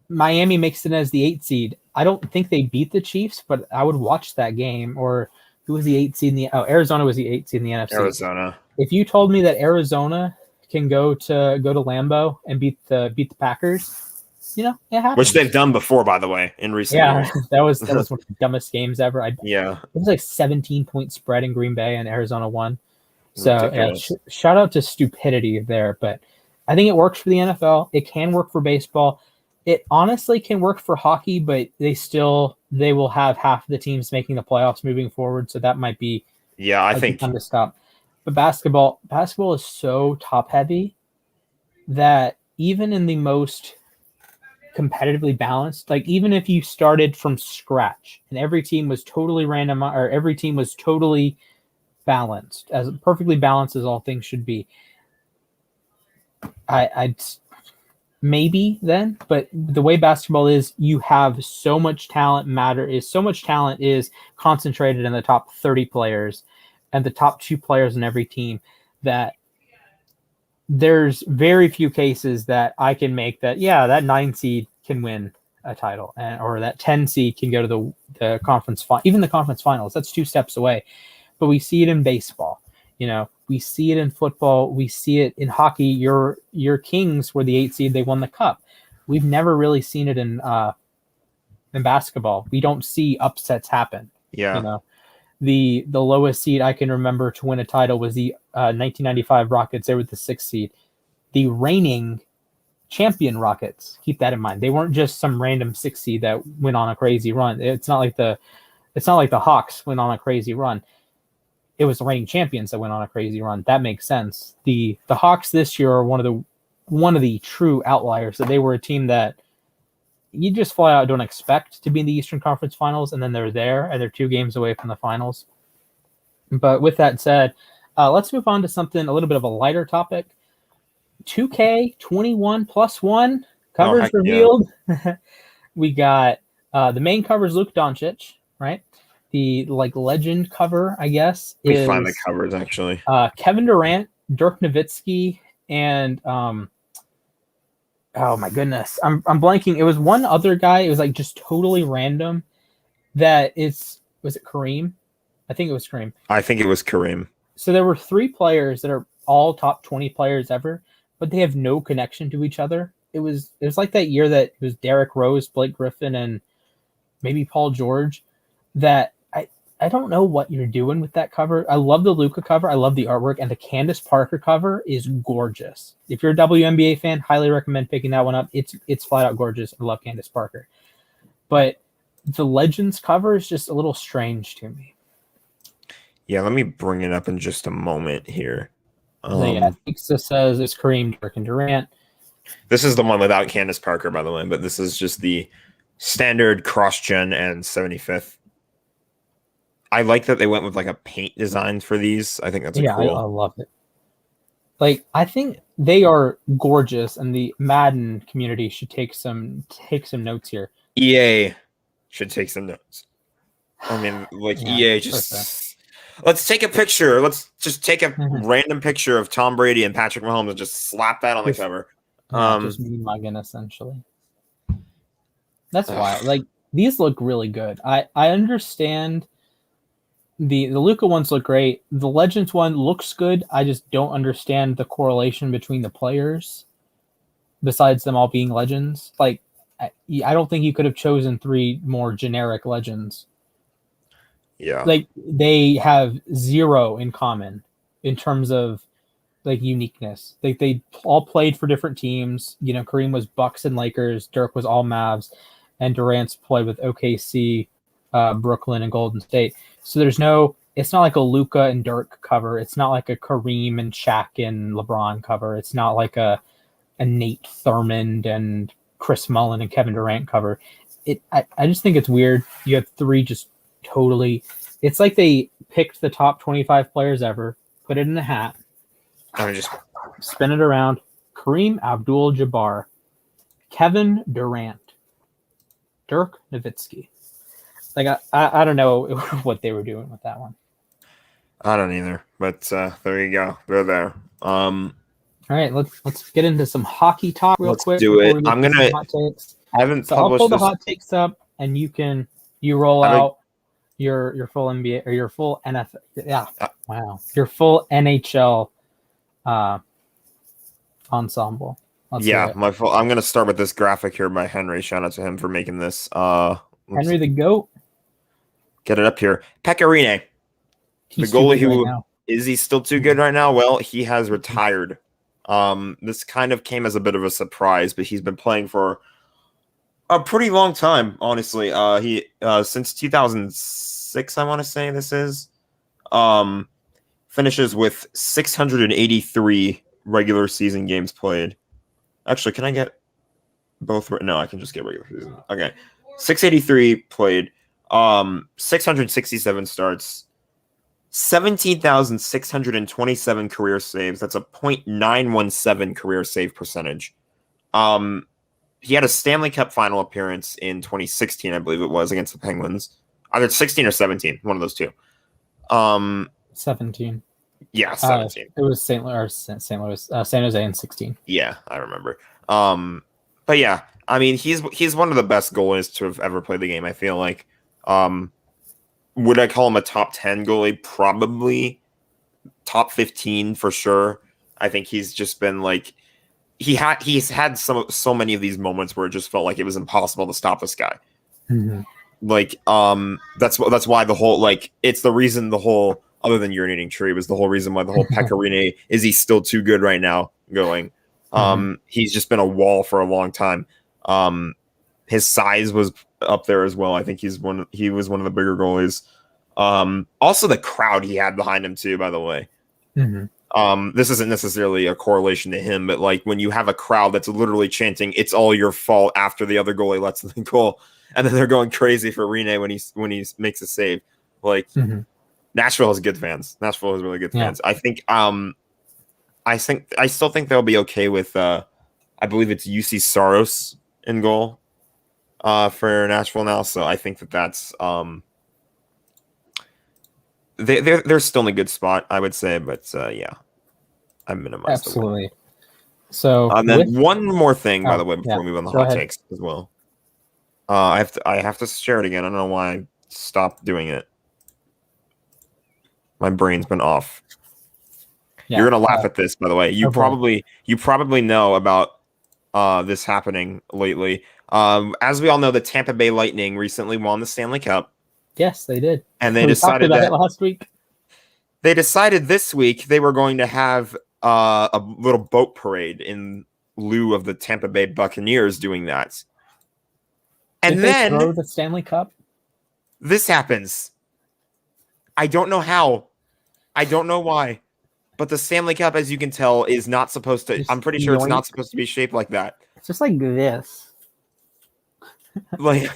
Miami makes it as the 8th seed, I don't think they beat the Chiefs, but I would watch that game. Or who was the 8th seed in Arizona was the 8th seed in the NFC. Arizona. If you told me that Arizona can go to Lambeau and beat the Packers, it happens. Which they've done before, by the way, in recent years. that was one of the dumbest games ever. It was like 17-point spread in Green Bay, and Arizona won. So shout out to stupidity there. But I think it works for the NFL. It can work for baseball. It honestly can work for hockey, but they will have half of the teams making the playoffs moving forward. So that might be I think time to stop. But basketball is so top heavy that even in the most competitively balanced, like even if you started from scratch and every team was totally random or every team was totally balanced, as perfectly balanced as all things should be, I'd maybe then, but the way basketball is, you have so much talent. So much talent is concentrated in the top 30 players and the top 2 players in every team, that there's very few cases that I can make that, yeah, that 9 seed can win a title, or that 10 seed can go to the conference even the conference finals. That's 2 steps away. But we see it in baseball. We see it in football. We see it in hockey. Your Kings were the 8 seed. They won the cup. We've never really seen it in basketball. We don't see upsets happen. Yeah. The lowest seed I can remember to win a title was the 1995 Rockets. They were the 6th seed. The reigning champion Rockets, keep that in mind. They weren't just some random 6 seed that went on a crazy run. It's not like the Hawks went on a crazy run. It was the reigning champions that went on a crazy run. That makes sense. The Hawks this year are one of the true outliers. So they were a team that you just flat out don't expect to be in the Eastern Conference Finals, and then they're there, and they're 2 games away from the finals. But with that said, let's move on to something a little bit of a lighter topic. 2K21+1 covers revealed. Yeah. We got the main cover is Luka Doncic, right? The legend cover, I guess, is find the covers actually. Kevin Durant, Dirk Nowitzki, and oh my goodness, I'm blanking. It was one other guy. It was like just totally random. Was it Kareem? I think it was Kareem. I think it was Kareem. So there were 3 players that are all top 20 players ever, but they have no connection to each other. It was like that year that it was Derrick Rose, Blake Griffin, and maybe Paul George. That I don't know what you're doing with that cover. I love the Luka cover. I love the artwork, and the Candace Parker cover is gorgeous. If you're a WNBA fan, highly recommend picking that one up. It's flat out gorgeous. I love Candace Parker. But the Legends cover is just a little strange to me. Yeah, let me bring it up in just a moment here. Pizza says it's Kareem, Dirk, and Durant. This is the one without Candace Parker, by the way, but this is just the standard cross-gen and 75th. I like that they went with like a paint design for these. I think that's cool. I love it. Like, I think they are gorgeous, and the Madden community should take some notes here. EA should take some notes. I mean, like EA just let's take a picture. Let's just take a random picture of Tom Brady and Patrick Mahomes and just slap that on the cover. Just me mugging, essentially. That's why. Like, these look really good. I understand. The Luka ones look great. The Legends one looks good. I just don't understand the correlation between the players, besides them all being legends. Like, I don't think you could have chosen 3 more generic legends. Yeah. Like, they have 0 in common in terms of like uniqueness. They all played for different teams. Kareem was Bucks and Lakers. Dirk was all Mavs, and Durant's played with OKC, Brooklyn, and Golden State. So it's not like a Luka and Dirk cover. It's not like a Kareem and Shaq and LeBron cover. It's not like a Nate Thurmond and Chris Mullin and Kevin Durant cover. I just think it's weird. You have 3 just totally. It's like they picked the top 25 players ever, put it in a hat, and just spin it around. Kareem Abdul-Jabbar, Kevin Durant, Dirk Nowitzki. Like, I don't know what they were doing with that one. I don't either, but there you go. They're there. All right, let's get into some hockey talk real quick. Do it. I'm gonna. Hot takes. I haven't so published. I'll pull the hot takes up, and you roll out your full NBA or your full NFL. Yeah, wow, your full NHL ensemble. I'm gonna start with this graphic here by Henry. Shout out to him for making this. Henry the GOAT. Get it up here. Pekka Rinne, the goalie who is he still too good right now? Well, he has retired. This kind of came as a bit of a surprise, but he's been playing for a pretty long time, honestly. He since 2006, I want to say this is. For finishes with 683 regular season games played. Actually, can I get both? No, I can just get regular season. Okay. 683 played. 667 starts. 17,627 career saves. That's a .917 career save percentage. He had a Stanley Cup final appearance in 2016, I believe it was, against the Penguins. Either 16 or 17, one of those two. 17. Yeah, 17. It was St. Louis, San Jose in 16. Yeah, I remember. But yeah, I mean, he's one of the best goalies to have ever played the game, I feel like. Would I call him a top 10 goalie? Probably. Top 15 for sure. I think he's just been like he's had so many of these moments where it just felt like it was impossible to stop this guy. Mm-hmm. Like that's why the whole it's the reason the whole other than urinating tree was the whole reason why the whole Pekka Rinne is he still too good right now going. He's just been a wall for a long time. His size was up there as well. I think he was one of the bigger goalies. Also the crowd he had behind him too, by the way. This isn't necessarily a correlation to him, but like when you have a crowd that's literally chanting "It's all your fault" after the other goalie lets the goal, and then they're going crazy for Rinne when he makes a save. Like Nashville has good fans. Nashville has really good fans. I think I still think they'll be okay with I believe it's UC Saros in goal for Nashville now. So I think that's they're still in a good spot, I would say, but yeah, I minimized absolutely. So and then one more thing, by the way, before we move on the hot takes as well. I have to share it again. I don't know why I stopped doing it. My brain's been off. Yeah, you're gonna laugh at this, by the way. You probably know about this happening lately. As we all know, the Tampa Bay Lightning recently won the Stanley Cup. Yes, they did. And they decided that last week. They decided this week they were going to have a little boat parade in lieu of the Tampa Bay Buccaneers doing that. And then they throw the Stanley Cup. This happens. I don't know how. I don't know why. But the Stanley Cup, as you can tell, is not supposed to. I'm pretty sure it's not supposed to be shaped like that. It's just like this. Like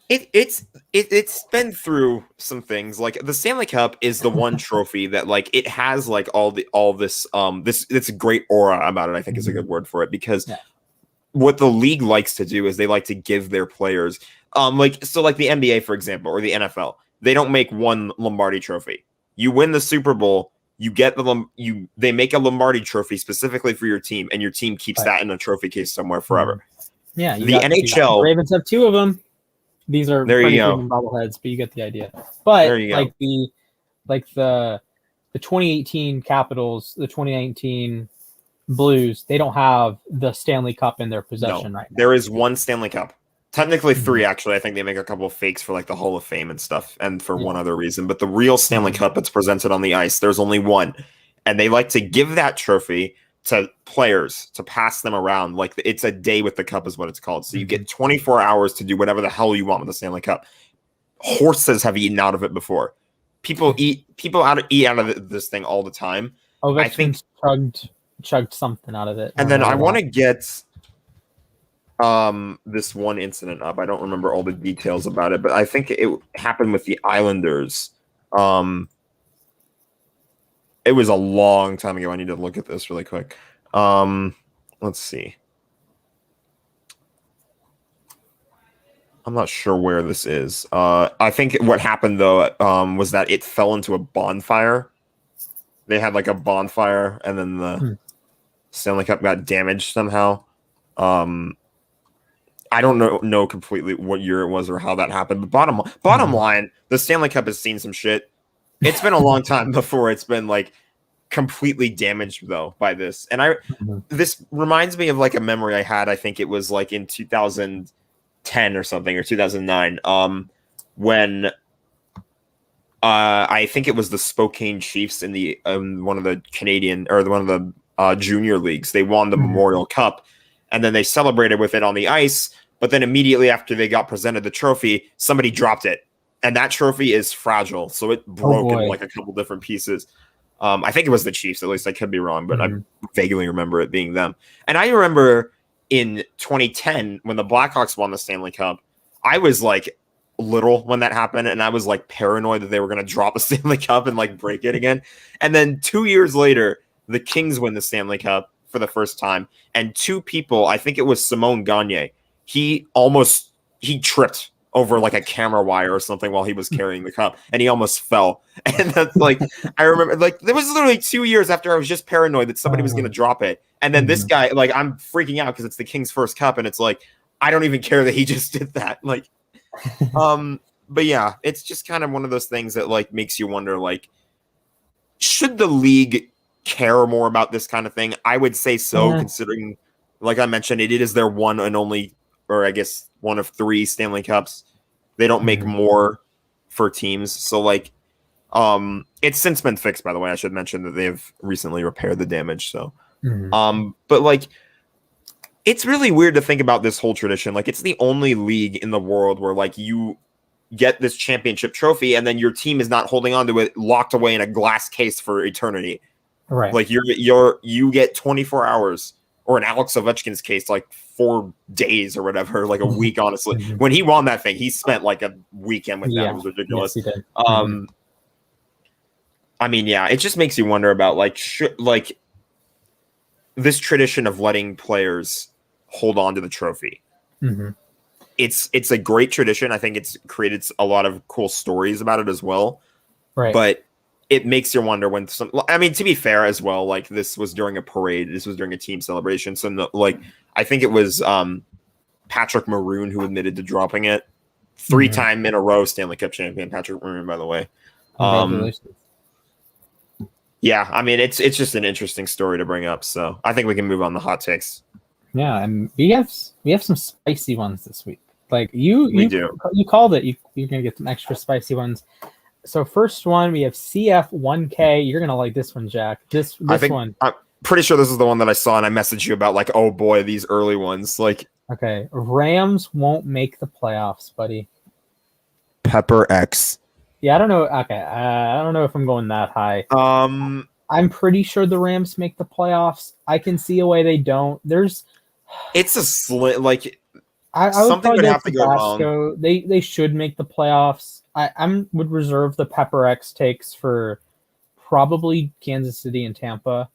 it's been through some things. Like the Stanley Cup is the one trophy that like it has like all this it's a great aura about it. I think is a good word for it because what the league likes to do is they like to give their players like the NBA, for example, or the NFL. They don't make one Lombardi trophy. You win the Super Bowl, you get they make a Lombardi trophy specifically for your team, and your team keeps that in a trophy case somewhere forever. Yeah, the NHL Ravens have two of them. These are pretty bobbleheads, but you get the idea. But like the 2018 Capitals, the 2019 Blues, they don't have the Stanley Cup in their possession right now. There is one Stanley Cup. Technically three, actually. I think they make a couple of fakes for like the Hall of Fame and stuff, and for one other reason. But the real Stanley Cup that's presented on the ice, there's only one. And they like to give that trophy to players to pass them around. Like it's a day with the cup is what it's called. So you get 24 hours to do whatever the hell you want with the Stanley Cup. Horses have eaten out of it before. People eat out of this thing all the time. I think chugged something out of it. And then I want to get this one incident up. I don't remember all the details about it, but I think it happened with the Islanders. It was a long time ago. I need to look at this really quick. Let's see. I'm not sure where this is. I think what happened, though, was that it fell into a bonfire. They had like a bonfire, and then the Stanley Cup got damaged somehow. I don't know completely what year it was or how that happened. But bottom line, the Stanley Cup has seen some shit. It's been a long time before it's been like completely damaged though by this. And this reminds me of like a memory I had. I think it was like in 2010 or something, or 2009, when I think it was the Spokane Chiefs in the one of the Canadian or one of the junior leagues. They won the Memorial Cup, and then they celebrated with it on the ice. But then immediately after they got presented the trophy, somebody dropped it. And that trophy is fragile, so it broke in like a couple different pieces. I think it was the Chiefs, at least. I could be wrong, but I Mhm. vaguely remember it being them. And I remember in 2010 when the Blackhawks won the Stanley Cup, I was like little when that happened, and I was like paranoid that they were going to drop the Stanley Cup and like break it again. And then 2 years later, the Kings win the Stanley Cup for the first time, and two people, I think it was Simone Gagne, he tripped over like a camera wire or something while he was carrying the cup, and he almost fell. And that's like, I remember, like, there was literally 2 years after I was just paranoid that somebody was going to drop it, and then this guy, like, I'm freaking out because it's the King's first cup, and it's like, I don't even care that he just did that. Like, but yeah, it's just kind of one of those things that like makes you wonder, like, should the league care more about this kind of thing? I would say so, considering, like I mentioned, it is their one and only, or I guess one of 3 Stanley Cups. They don't make more for teams. So like, it's since been fixed, by the way. I should mention that they have recently repaired the damage. So, but like, it's really weird to think about this whole tradition. Like, it's the only league in the world where like you get this championship trophy and then your team is not holding on to it, locked away in a glass case for eternity. Right. Like you get 24 hours, or in Alex Ovechkin's case, like 4 days or whatever, like a week, honestly. When he won that thing, he spent like a weekend with that. It was ridiculous. Yes, he did. I mean, yeah, it just makes you wonder about like this tradition of letting players hold on to the trophy. It's a great tradition. I think it's created a lot of cool stories about it as well. Right. But it makes you wonder when I mean, to be fair as well, like this was during a parade. This was during a team celebration. So like, I think it was Patrick Maroon who admitted to dropping it. 3-time in a row Stanley Cup champion, Patrick Maroon, by the way. Congratulations. Yeah, I mean, it's just an interesting story to bring up. So I think we can move on to hot takes. Yeah, and we have some spicy ones this week. Like you called it. You're gonna get some extra spicy ones. So first one, we have CF1K. You're gonna like this one, Jack. This one. I'm pretty sure this is the one that I saw, and I messaged you about. Like, oh boy, these early ones. Like, okay, Rams won't make the playoffs, buddy. Pepper X. Yeah, I don't know. Okay, I don't know if I'm going that high. I'm pretty sure the Rams make the playoffs. I can see a way they don't. It's a slit. Like, I something would have to go wrong. They should make the playoffs. I would reserve the Pepper X takes for probably Kansas City and Tampa.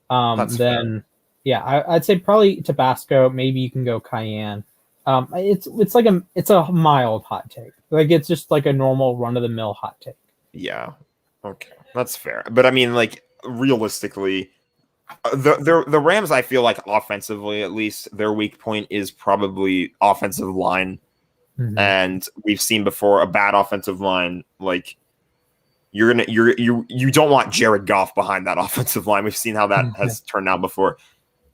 That's then fair. Yeah, I'd say probably Tabasco. Maybe you can go Cayenne. It's a mild hot take. Like, it's just like a normal run of the mill hot take. Yeah, okay, that's fair. But I mean, like, realistically, the Rams, I feel like offensively, at least, their weak point is probably offensive line. And we've seen before a bad offensive line, like you don't want Jared Goff behind that offensive line. We've seen how that has turned out before.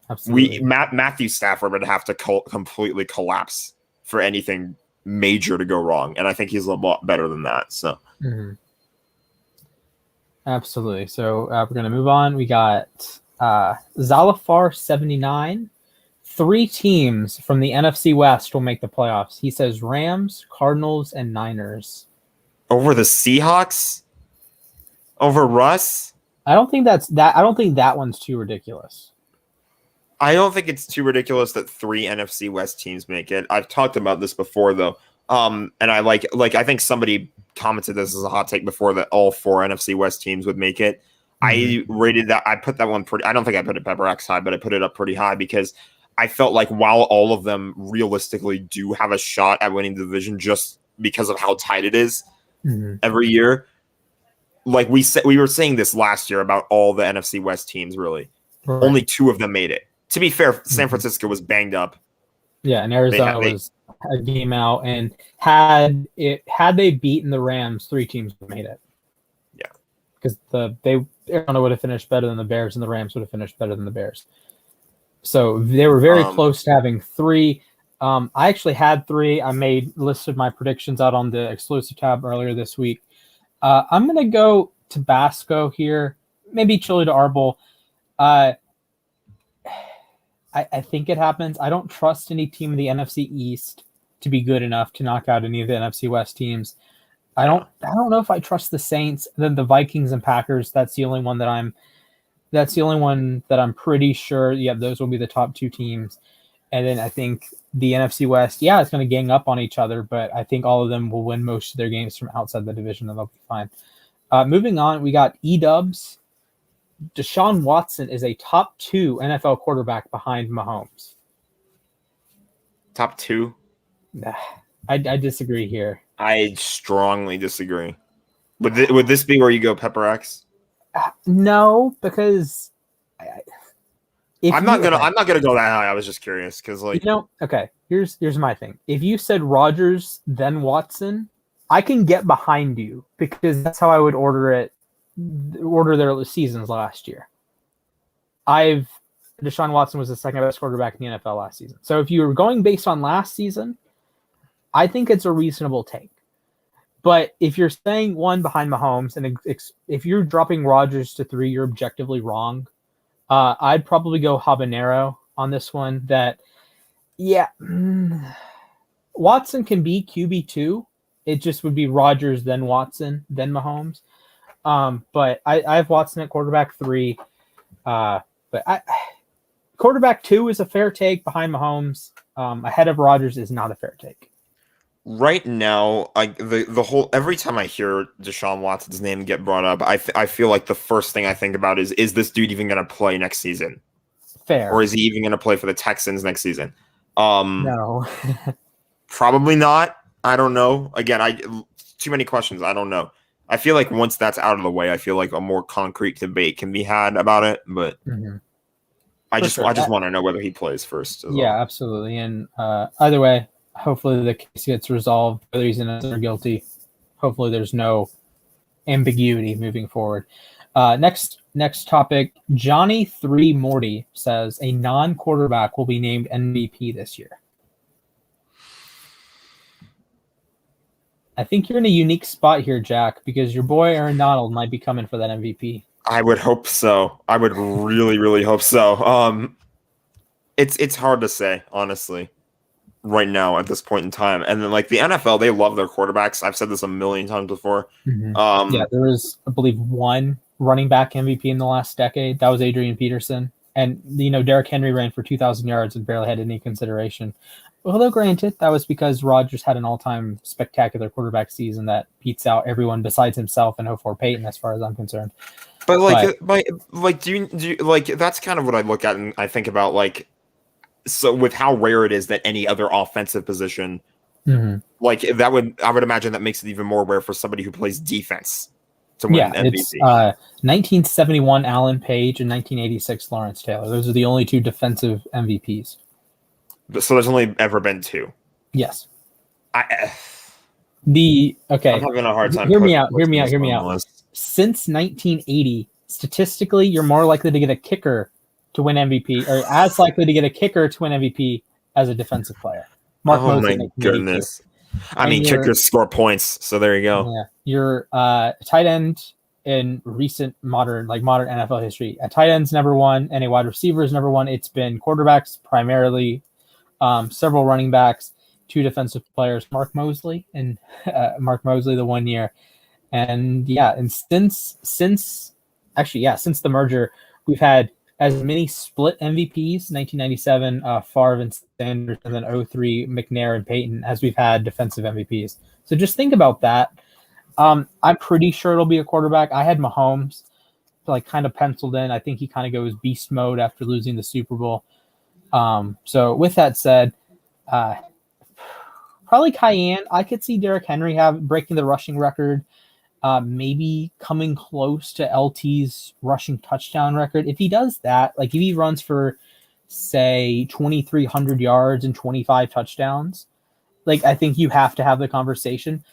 Absolutely. Matthew Stafford would have to completely collapse for anything major to go wrong, and I think he's a lot better than that. So, absolutely. So we're gonna move on. We got Zalafar 79. 3 teams from the NFC West will make the playoffs. He says Rams, Cardinals, and Niners. Over the Seahawks? Over Russ? I don't think that one's too ridiculous. I don't think it's too ridiculous that 3 NFC West teams make it. I've talked about this before, though. And I like I think somebody commented this as a hot take before, that all 4 NFC West teams would make it. I rated that. I put that one pretty. I don't think I put it Pepper X high, but I put it up pretty high because I felt like while all of them realistically do have a shot at winning the division just because of how tight it is every year, like we were saying this last year about all the NFC West teams, really. Right. Only 2 of them made it. To be fair, San Francisco was banged up. Yeah, and Arizona was a game out, and had they beaten the Rams, 3 teams would have made it. Yeah. Because Arizona would have finished better than the Bears, and the Rams would have finished better than the Bears. So they were very close to having 3. I actually had 3. I listed my predictions out on the exclusive tab earlier this week. I'm going to go Tabasco here, maybe Chili to Arbol. I think it happens. I don't trust any team in the NFC East to be good enough to knock out any of the NFC West teams. I don't know if I trust the Saints. Then the Vikings and Packers. That's the only one that I'm pretty sure. Yeah, those will be the top two teams. And then I think the NFC West, yeah, it's going to gang up on each other, but I think all of them will win most of their games from outside the division, and they'll be fine. Moving on, we got E-dubs. Deshaun Watson is a top 2 NFL quarterback behind Mahomes. Top 2? I disagree here. I strongly disagree. Would this be where you go Pepper X? No, because I'm not gonna go that high. I was just curious because, like, okay. Here's my thing. If you said Rodgers then Watson, I can get behind you because that's how I would order their seasons last year. Deshaun Watson was the second best quarterback in the NFL last season. So if you were going based on last season, I think it's a reasonable take. But if you're saying one behind Mahomes, and if you're dropping Rodgers to 3, you're objectively wrong. I'd probably go habanero on this one. Watson can be QB2. It just would be Rodgers, then Watson, then Mahomes. But I have Watson at quarterback 3. Quarterback 2 is a fair take behind Mahomes. Ahead of Rodgers is not a fair take. Right now, the whole every time I hear Deshaun Watson's name get brought up, I feel like the first thing I think about is this dude even going to play next season? Fair. Or is he even going to play for the Texans next season? No. Probably not. I don't know. Again, too many questions. I don't know. I feel like once that's out of the way, I feel like a more concrete debate can be had about it. But I just want to know whether he plays first. Yeah, absolutely. And either way, hopefully the case gets resolved, whether he's innocent or guilty. Hopefully there's no ambiguity moving forward. Next topic, Johnny 3 Morty says a non-quarterback will be named MVP this year. I think you're in a unique spot here, Jack, because your boy Aaron Donald might be coming for that MVP. I would hope so. I would really, really hope so. It's hard to say, honestly, right now at this point in time. And then, like, the NFL, they love their quarterbacks. I've said this a million times before. Yeah, there was, I believe, one running back MVP in the last decade. That was Adrian Peterson. And, Derrick Henry ran for 2,000 yards and barely had any consideration. Although, granted, that was because Rodgers had an all-time spectacular quarterback season that beats out everyone besides himself and 04 Peyton, as far as I'm concerned. But do you like, that's kind of what I look at and I think about, like, so with how rare it is that any other offensive position, like, I would imagine that makes it even more rare for somebody who plays defense to win MVP. It's 1971 Alan Page and 1986 Lawrence Taylor. Those are the only 2 defensive MVPs. So there's only ever been 2. Yes. Okay. I'm having a hard time. Hear me out. Since 1980, statistically, you're more likely to get a kicker to win MVP, or as likely to get a kicker to win MVP as a defensive player. Mark Moses, my goodness. I mean, kickers score points, so there you go. Yeah, you're a tight end in recent modern NFL history. A tight end's never won, and a wide receiver's never won. It's been quarterbacks primarily, several running backs, 2 defensive players, Mark Mosley the 1 year. And since the merger, we've had as many split MVPs, 1997, Favre and Sanders, and then 03, McNair and Peyton, as we've had defensive MVPs. So just think about that. I'm pretty sure it'll be a quarterback. I had Mahomes, kind of penciled in. I think he kind of goes beast mode after losing the Super Bowl. So with that said, probably Cayenne. I could see Derrick Henry breaking the rushing record. Maybe coming close to LT's rushing touchdown record. If he does that, if he runs for, say, 2,300 yards and 25 touchdowns, I think you have to have the conversation.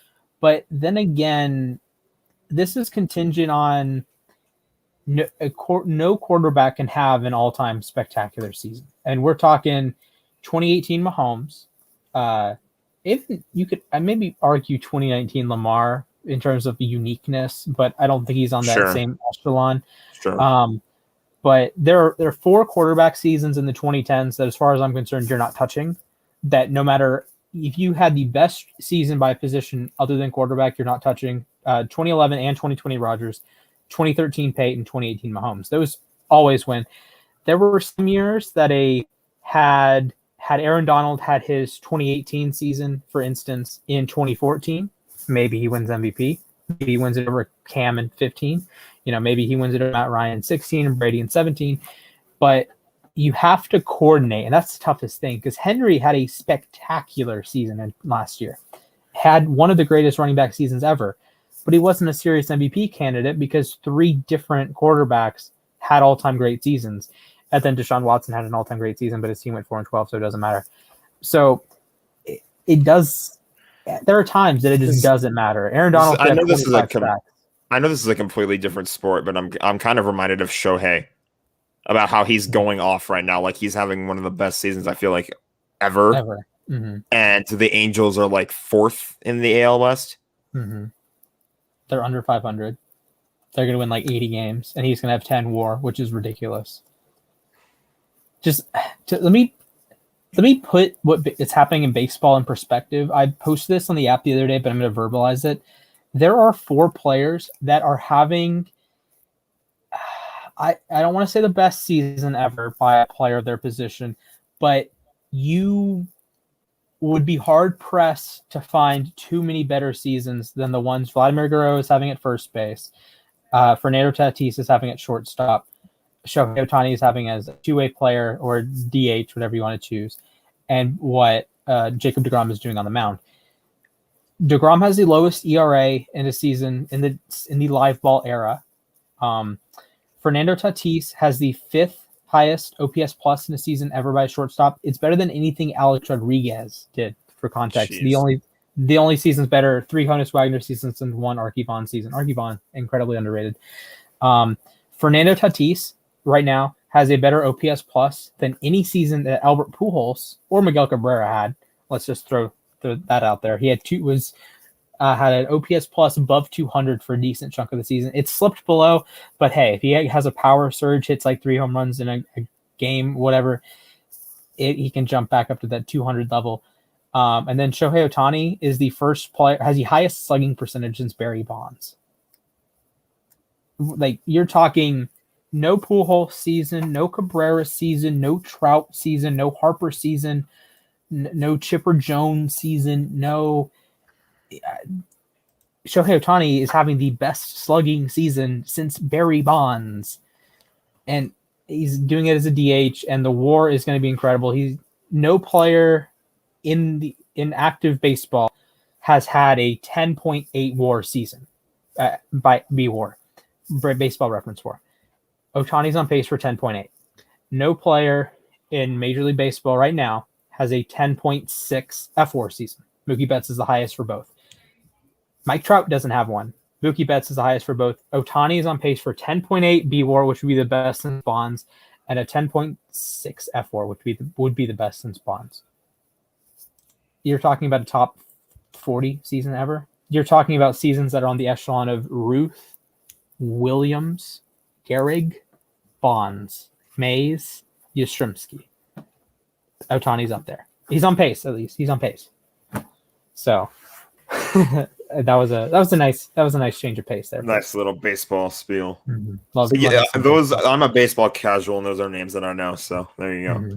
But then again, this is contingent on no quarterback can have an all-time spectacular season. And we're talking 2018 Mahomes. If you could, I maybe argue 2019 Lamar, in terms of the uniqueness, but I don't think he's on that same echelon. Sure. But there are 4 quarterback seasons in the 2010s that, as far as I'm concerned, you're not touching. That no matter if you had the best season by position other than quarterback, you're not touching 2011 and 2020 Rodgers, 2013 Peyton, 2018 Mahomes. Those always win. There were some years that had Aaron Donald had his 2018 season, for instance, in 2014, maybe he wins MVP. Maybe he wins it over Cam in 15. Maybe he wins it over Matt Ryan in 16 and Brady in 17. But you have to coordinate, and that's the toughest thing, because Henry had a spectacular season last year. Had one of the greatest running back seasons ever, but he wasn't a serious MVP candidate because 3 different quarterbacks had all-time great seasons. And then Deshaun Watson had an all-time great season, but his team went 4-12, so it doesn't matter. So it does. There are times that it just doesn't matter. Aaron Donald. I know this is a completely different sport, but I'm kind of reminded of Shohei about how he's going off right now. Like, he's having one of the best seasons I feel like ever. Mm-hmm. And the Angels are like 4th in the AL West. Mm-hmm. They're under 500. They're going to win like 80 games, and he's going to have 10 WAR, which is ridiculous. Let me put what is happening in baseball in perspective. I posted this on the app the other day, but I'm going to verbalize it. There are 4 players that are having, I don't want to say the best season ever by a player of their position, but you would be hard pressed to find too many better seasons than the ones Vladimir Guerrero is having at first base, Fernando Tatis is having at shortstop, Shohei Ohtani is having as a 2-way player or DH, whatever you want to choose, and what Jacob deGrom is doing on the mound. deGrom has the lowest ERA in a season in the live ball era. Fernando Tatis has the 5th highest OPS plus in a season ever by a shortstop. It's better than anything Alex Rodriguez did, for context. Jeez. The only season's better, 3 Honus Wagner seasons and 1 Archie Vaughn season. Archie Vaughn, incredibly underrated. Fernando Tatis right now has a better OPS plus than any season that Albert Pujols or Miguel Cabrera had. Let's just throw that out there. He had had an OPS plus above 200 for a decent chunk of the season. It slipped below, but hey, if he has a power surge, hits like 3 home runs in a game, whatever, he can jump back up to that 200 level. And then Shohei Ohtani is the first player, has the highest slugging percentage since Barry Bonds. Like, you're talking no Pujols season, no Cabrera season, no Trout season, no Harper season, no Chipper Jones season, no. Shohei Ohtani is having the best slugging season since Barry Bonds, and he's doing it as a DH, and the WAR is going to be incredible. No player in active baseball has had a 10.8 WAR season by BWAR, Baseball Reference WAR. Ohtani's on pace for 10.8. No player in Major League Baseball right now has a 10.6 F WAR season. Mookie Betts is the highest for both. Mike Trout doesn't have one. Mookie Betts is the highest for both. Ohtani is on pace for 10.8 BWAR, which would be the best since Bonds, and a 10.6 FWAR, which would be the best since Bonds. You're talking about a top 40 season ever. You're talking about seasons that are on the echelon of Ruth, Williams, Gehrig, Bonds, Mays, Yastrzemski. Ohtani's up there. He's on pace, at least. He's on pace. So that was a nice change of pace there. Nice little baseball spiel. Mm-hmm. I'm a baseball casual, and those are names that I know. So there you go. Mm-hmm.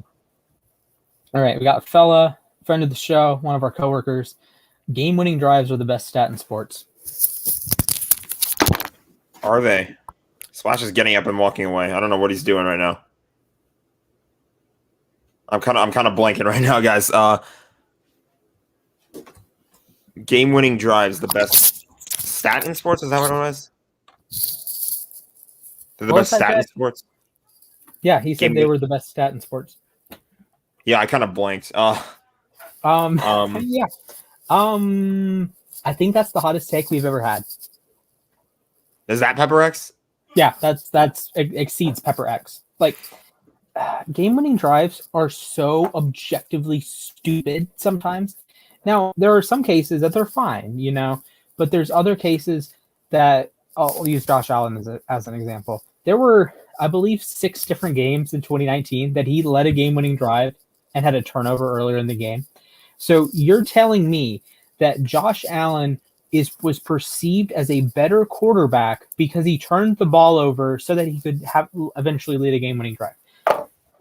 All right, we got friend of the show, one of our coworkers. Game-winning drives are the best stat in sports. Are they? Splash is getting up and walking away. I don't know what he's doing right now. I'm kind of blanking right now, guys. Game-winning drives, the best stat in sports? Is that what it was? They're the best stat in sports? Yeah, he said they were the best stat in sports. Yeah, I kind of blanked. Yeah. I think that's the hottest take we've ever had. Is that Pepper X? Yeah, that's exceeds Pepper X. Like, game-winning drives are so objectively stupid sometimes. Now, there are some cases that they're fine, but there's other cases that I'll use Josh Allen as an example. There were, I believe, 6 different games in 2019 that he led a game-winning drive and had a turnover earlier in the game. So you're telling me that Josh Allen was perceived as a better quarterback because he turned the ball over so that he could eventually lead a game-winning drive.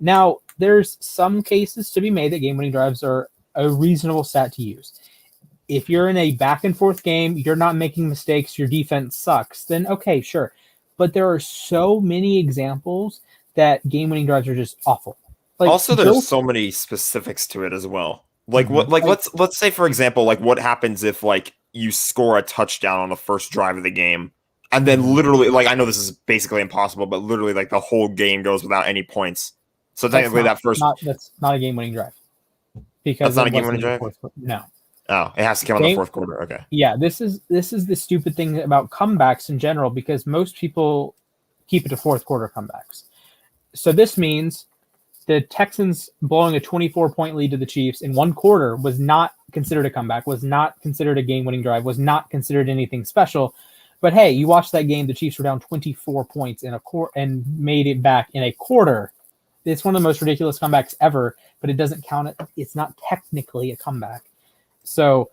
Now, there's some cases to be made that game-winning drives are a reasonable stat to use. If you're in a back-and-forth game, you're not making mistakes, your defense sucks, then okay, sure. But there are so many examples that game-winning drives are just awful. Also, there's so many specifics to it as well. Let's say, for example, what happens if you score a touchdown on the first drive of the game, and then literally, I know this is basically impossible, but literally, the whole game goes without any points. So technically, that's not a game-winning drive. Because that's not a game-winning drive. No. Oh, it has to come in the fourth quarter. Okay. Yeah, this is the stupid thing about comebacks in general, because most people keep it to fourth quarter comebacks. So this means the Texans blowing a 24-point lead to the Chiefs in one quarter was not considered a comeback, was not considered a game-winning drive, was not considered anything special. But hey, you watched that game, the Chiefs were down 24 points in a quarter and made it back in a quarter. It's one of the most ridiculous comebacks ever, but it doesn't count. It's not technically a comeback. So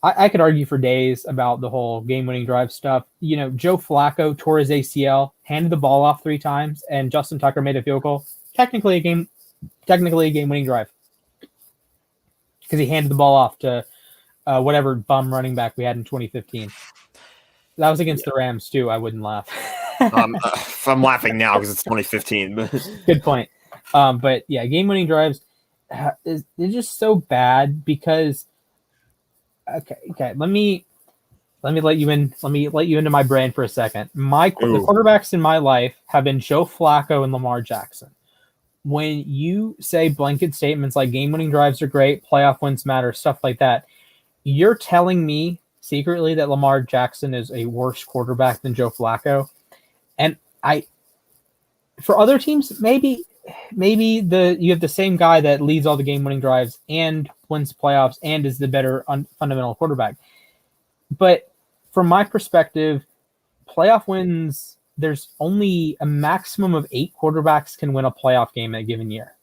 I could argue for days about the whole game-winning drive stuff. Joe Flacco tore his ACL, handed the ball off 3 times, and Justin Tucker made a field goal. Technically a game-winning drive, because he handed the ball off to whatever bum running back we had in 2015. That was against the Rams too. I wouldn't laugh. I'm laughing now because it's 2015. Good point. But yeah, game-winning drives they're just so bad because. Okay. Let me let you in. Let me let you into my brain for a second. The quarterbacks in my life have been Joe Flacco and Lamar Jackson. When you say blanket statements like game-winning drives are great, playoff wins matter, stuff like that, you're telling me secretly that Lamar Jackson is a worse quarterback than Joe Flacco. And for other teams, maybe you have the same guy that leads all the game-winning drives and wins playoffs and is the better fundamental quarterback. But from my perspective, playoff wins, there's only a maximum of 8 quarterbacks can win a playoff game in a given year.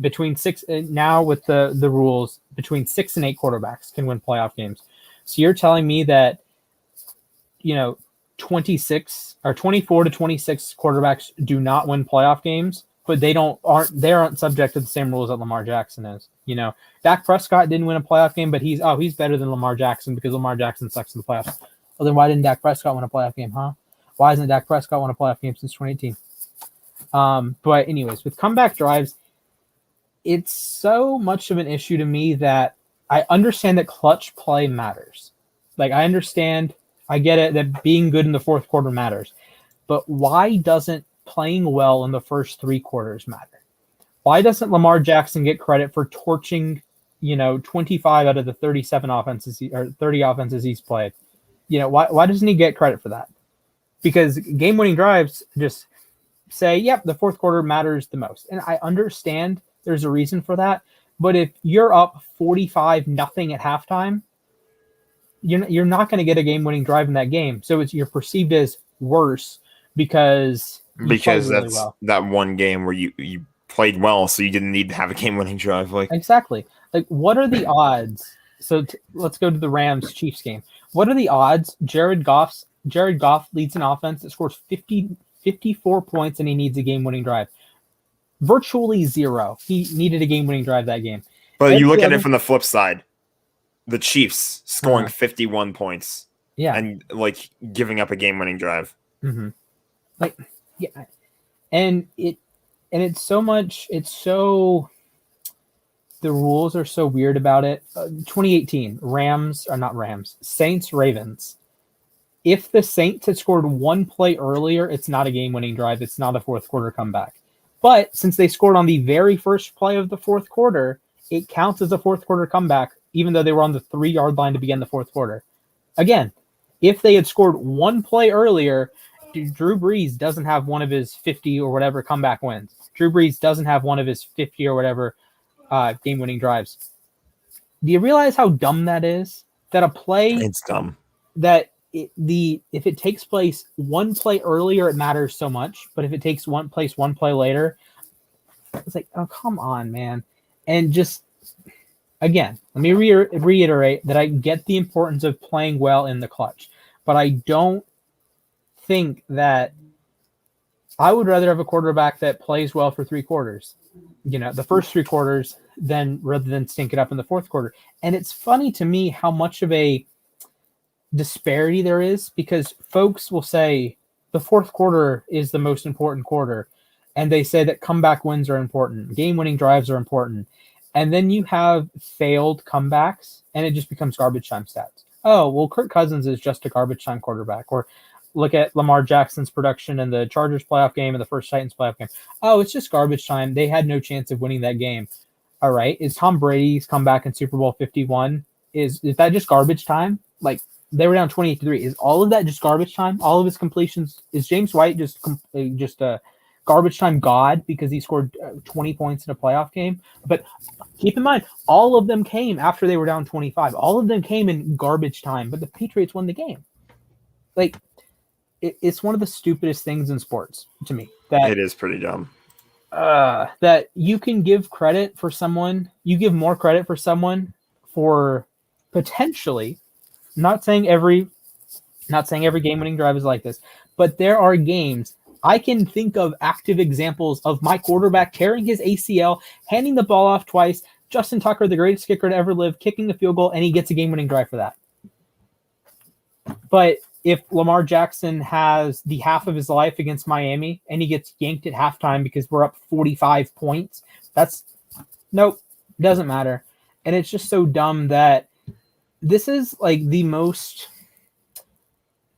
Between 6 now with the rules, between 6 and 8 quarterbacks can win playoff games. So you're telling me that 26 or 24 to 26 quarterbacks do not win playoff games, but they aren't subject to the same rules that Lamar Jackson is. Dak Prescott didn't win a playoff game, but he's better than Lamar Jackson because Lamar Jackson sucks in the playoffs. Well, then why didn't Dak Prescott win a playoff game, huh? Why hasn't Dak Prescott won a playoff game since 2018? But anyways, with comeback drives, it's so much of an issue to me that I understand that clutch play matters. I get it that being good in the fourth quarter matters. But why doesn't playing well in the first 3 quarters matter? Why doesn't Lamar Jackson get credit for torching, 25 out of the 37 offenses or 30 offenses he's played? Why doesn't he get credit for that? Because game-winning drives just say, yep, the fourth quarter matters the most. And I understand there's a reason for that. But if you're up 45-0 at halftime, you're not going to get a game-winning drive in that game. So you're perceived as worse because that's that one game where you played well, so you didn't need to have a game-winning drive. Exactly. What are the odds? So let's go to the Rams-Chiefs game. What are the odds Jared Goff leads an offense that scores 54 points and he needs a game-winning drive? Virtually 0. He needed a game-winning drive that game. But you look at it from the flip side. The Chiefs scoring 51 points. Yeah. And giving up a game-winning drive. Mm-hmm. Yeah. And it's so the rules are so weird about it. 2018, Saints, Ravens. If the Saints had scored 1 play earlier, it's not a game-winning drive. It's not a fourth quarter comeback. But since they scored on the very first play of the fourth quarter, it counts as a fourth quarter comeback, even though they were on the 3-yard line to begin the fourth quarter. Again, if they had scored 1 play earlier, Drew Brees doesn't have one of his 50 or whatever comeback wins. Drew Brees doesn't have one of his 50 or whatever game-winning drives. Do you realize how dumb that is? That a play... It's dumb. That if it takes place 1 play earlier, it matters so much. But if it takes one play later, it's oh, come on, man. And just... again, let me reiterate that I get the importance of playing well in the clutch, but I don't think that I would rather have a quarterback that plays well for 3 quarters, the first 3 quarters, rather than stink it up in the fourth quarter. And it's funny to me how much of a disparity there is, because folks will say the fourth quarter is the most important quarter, and they say that comeback wins are important, game-winning drives are important, and then you have failed comebacks, and it just becomes garbage time stats. Oh, well, Kirk Cousins is just a garbage time quarterback. Or look at Lamar Jackson's production in the Chargers playoff game and the first Titans playoff game. Oh, it's just garbage time. They had no chance of winning that game. All right. Is Tom Brady's comeback in Super Bowl 51, is that just garbage time? Like, they were down 28-3. Is all of that just garbage time? All of his completions? Is James White just a garbage time god because he scored 20 points in a playoff game? But keep in mind, all of them came after they were down 25. All of them came in garbage time, but the Patriots won the game. Like, it's one of the stupidest things in sports to me. That it is pretty dumb. That you can give credit for someone. You give more credit for someone for potentially. Not saying every game-winning drive is like this, but there are games I can think of active examples of my quarterback tearing his ACL, handing the ball off twice, Justin Tucker, the greatest kicker to ever live, kicking the field goal, and he gets a game-winning drive for that. But if Lamar Jackson has the half of his life against Miami and he gets yanked at halftime because we're up 45 points, nope, doesn't matter. And it's just so dumb that this is like the most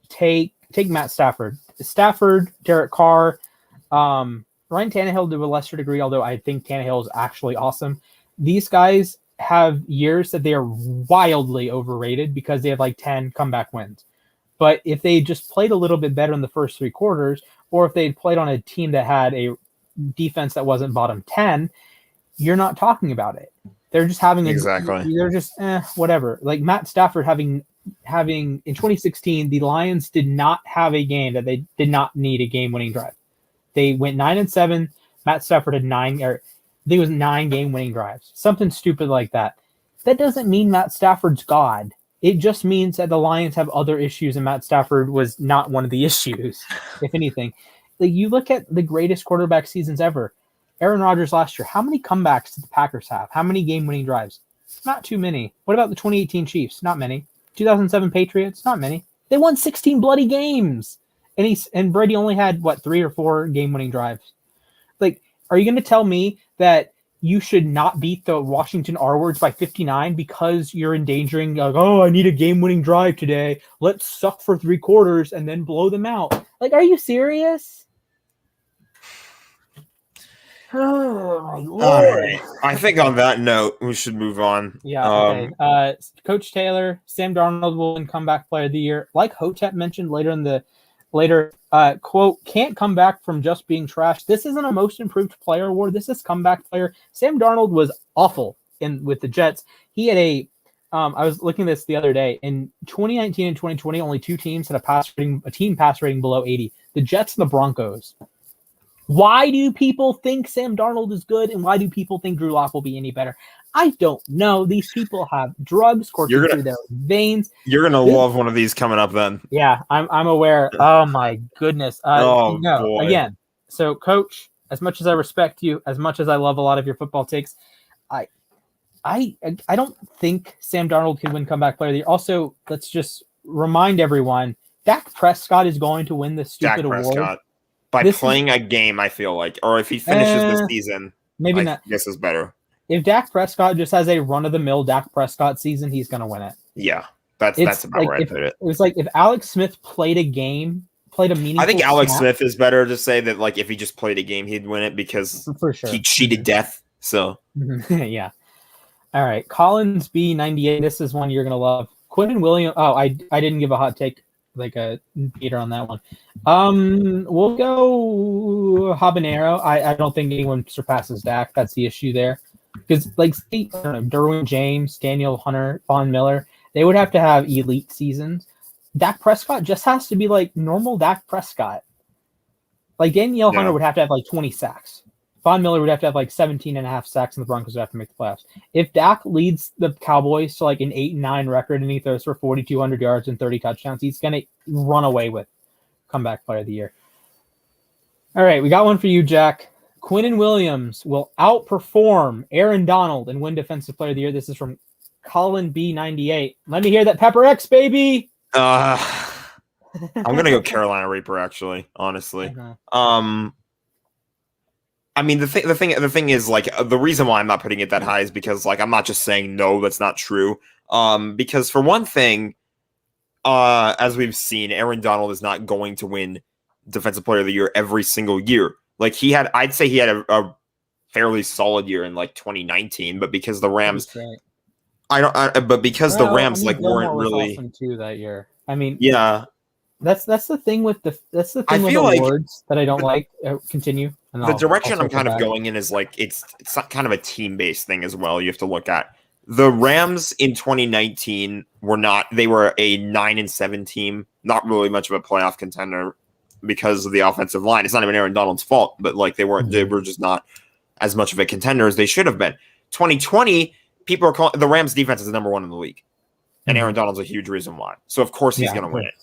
take Matt Stafford, Derek Carr, Ryan Tannehill to a lesser degree, although I think Tannehill is actually awesome. These guys have years that they are wildly overrated because they have like 10 comeback wins. But if they just played a little bit better in the first 3 quarters, or if they played on a team that had a defense that wasn't bottom 10, you're not talking about it. They're just having they're just whatever. Like Matt Stafford having in 2016, the Lions did not have a game that they did not need a game-winning drive. They went 9-7. Matt Stafford had 9 game-winning drives. Something stupid like that. That doesn't mean Matt Stafford's God. It just means that the Lions have other issues, and Matt Stafford was not one of the issues, if anything. Like, you look at the greatest quarterback seasons ever. Aaron Rodgers last year, how many comebacks did the Packers have? How many game-winning drives? Not too many. What about the 2018 Chiefs? Not many. 2007 Patriots? Not many. They won 16 bloody games. And Brady only had, 3 or 4 game-winning drives. Like, are you going to tell me that you should not beat the Washington R-words by 59 because you're endangering, like, oh, I need a game-winning drive today. Let's suck for 3 quarters and then blow them out. Like, are you serious? Oh, my Lord. All right. I think on that note, we should move on. Yeah. Okay. Coach Taylor, Sam Darnold will win comeback player of the year. Like Hotep mentioned later, quote, can't come back from just being trash. This isn't a most improved player award. This is comeback player. Sam Darnold was awful with the Jets. He had I was looking at this the other day. In 2019 and 2020, only 2 teams had a team pass rating below 80. The Jets and the Broncos. Why do people think Sam Darnold is good, and why do people think Drew Lock will be any better? I don't know. These people have drugs coursing through their veins. You're gonna love one of these coming up then. Yeah, I'm aware. Oh my goodness. Boy. Again. So, Coach, as much as I respect you, as much as I love a lot of your football takes, I don't think Sam Darnold can win comeback player of the year. Also, let's just remind everyone, Dak Prescott is going to win this stupid award. By playing a game, I feel like. Or if he finishes the season, maybe not. This is better. If Dak Prescott just has a run-of-the-mill Dak Prescott season, he's going to win it. Yeah, that's about where I put it. It was like if Alex Smith played a meaningful I think Alex Smith is better to say that, like, if he just played a game, he'd win it because for sure. He cheated death. So yeah. All right, Collins B98. This is one you're going to love. Quinnen Williams. Oh, I didn't give a hot take, like a beater on that one. We'll go habanero. I don't think anyone surpasses Dak. That's the issue there. Because, like, I don't know, Derwin James, Daniel Hunter, Von Miller, they would have to have elite seasons. Dak Prescott just has to be like normal Dak Prescott. Like, Danielle Hunter would have to have like 20 sacks. Von Miller would have to have like 17 and a half sacks, and the Broncos would have to make the playoffs. If Dak leads the Cowboys to like an 8-9 record and he throws for 4,200 yards and 30 touchdowns, he's going to run away with comeback player of the year. All right, we got one for you, Jack. Quinnen Williams will outperform Aaron Donald and win defensive player of the year. This is from Colin B98. Let me hear that Pepper X, baby. I'm gonna go Carolina Reaper, actually, honestly. I mean, the thing is, like, the reason why I'm not putting it that high is because, like, I'm not just saying no, that's not true. Because for one thing, as we've seen, Aaron Donald is not going to win Defensive Player of the Year every single year. Like, I'd say he had a fairly solid year in like 2019, but because the Rams, the Rams like weren't really awesome too that year. I mean, yeah. That's the thing with with awards that I don't like. Continue. The direction I'm kind of going in is like it's not kind of a team-based thing as well. You have to look at the Rams in 2019 they were a 9-7 team, not really much of a playoff contender because of the offensive line. It's not even Aaron Donald's fault, but like they were just not as much of a contender as they should have been. 2020, people are calling the Rams defense is the number 1 in the league, and Aaron Donald's a huge reason why. So of course he's going to win it.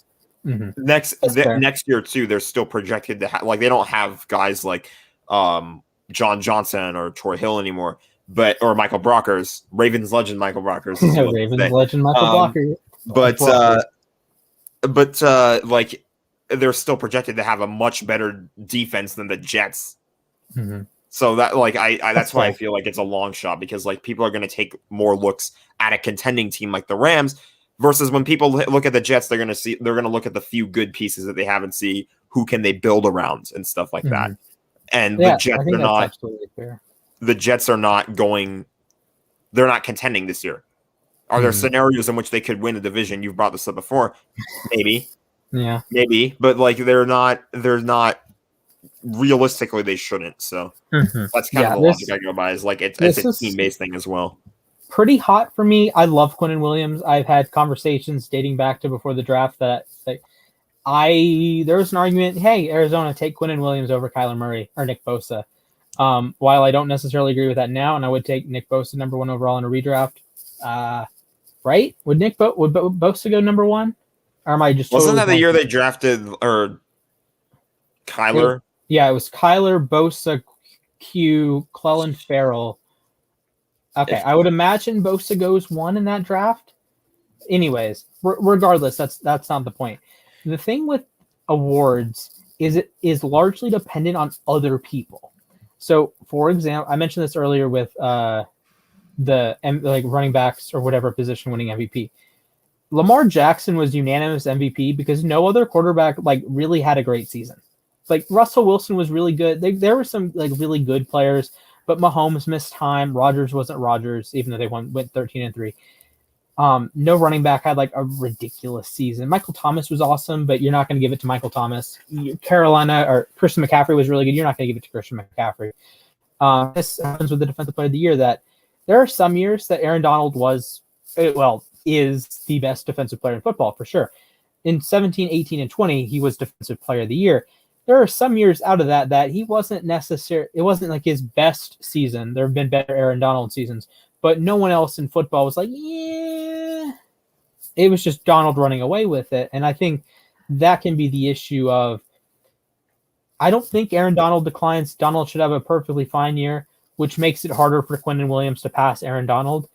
Next year too, they're still projected to have like they don't have guys like John Johnson or Troy Hill anymore, or Michael Brockers, Ravens legend Michael Brockers. Ravens legend Michael Brockers. But like they're still projected to have a much better defense than the Jets. So that like that's why I feel like it's a long shot because like people are going to take more looks at a contending team like the Rams. Versus when people look at the Jets, they're going to look at the few good pieces that they have and see who can they build around and stuff like that. And the Jets are not absolutely fair. The Jets are not going. They're not contending this year. Are there scenarios in which they could win a division? You've brought this up before, maybe. Yeah, maybe, but like they're not. Realistically, they shouldn't. So that's kind of the logic I go by. Is like it's a team-based thing as well. Pretty hot for me. I love Quinnen Williams. I've had conversations dating back to before the draft that there was an argument, hey, Arizona, take Quinnen Williams over Kyler Murray or Nick Bosa. While I don't necessarily agree with that now, and I would take Nick Bosa number 1 overall in a redraft. Right? Would Bosa go number 1? Or am I just wasn't that the year they drafted or Kyler? Yeah, it was Kyler, Bosa, Clellan Ferrell. Okay, I would imagine Bosa goes 1 in that draft. Anyways, regardless, that's not the point. The thing with awards is it is largely dependent on other people. So, for example, I mentioned this earlier with the like running backs or whatever position winning MVP. Lamar Jackson was unanimous MVP because no other quarterback like really had a great season. Like Russell Wilson was really good. There were some like really good players. But Mahomes missed time. Rodgers wasn't Rodgers, even though they went 13-3. No running back had like a ridiculous season. Michael Thomas was awesome, but you're not going to give it to Michael Thomas. Carolina or Christian McCaffrey was really good. You're not going to give it to Christian McCaffrey. This happens with the Defensive Player of the Year that there are some years that Aaron Donald is the best defensive player in football for sure. In 17, 18, and 20, he was Defensive Player of the Year. There are some years out of that he wasn't necessary. It wasn't like his best season. There have been better Aaron Donald seasons, but no one else in football was like, yeah. It was just Donald running away with it, and I think that can be the issue of. I don't think Aaron Donald declines. Donald should have a perfectly fine year, which makes it harder for Quinnen Williams to pass Aaron Donald,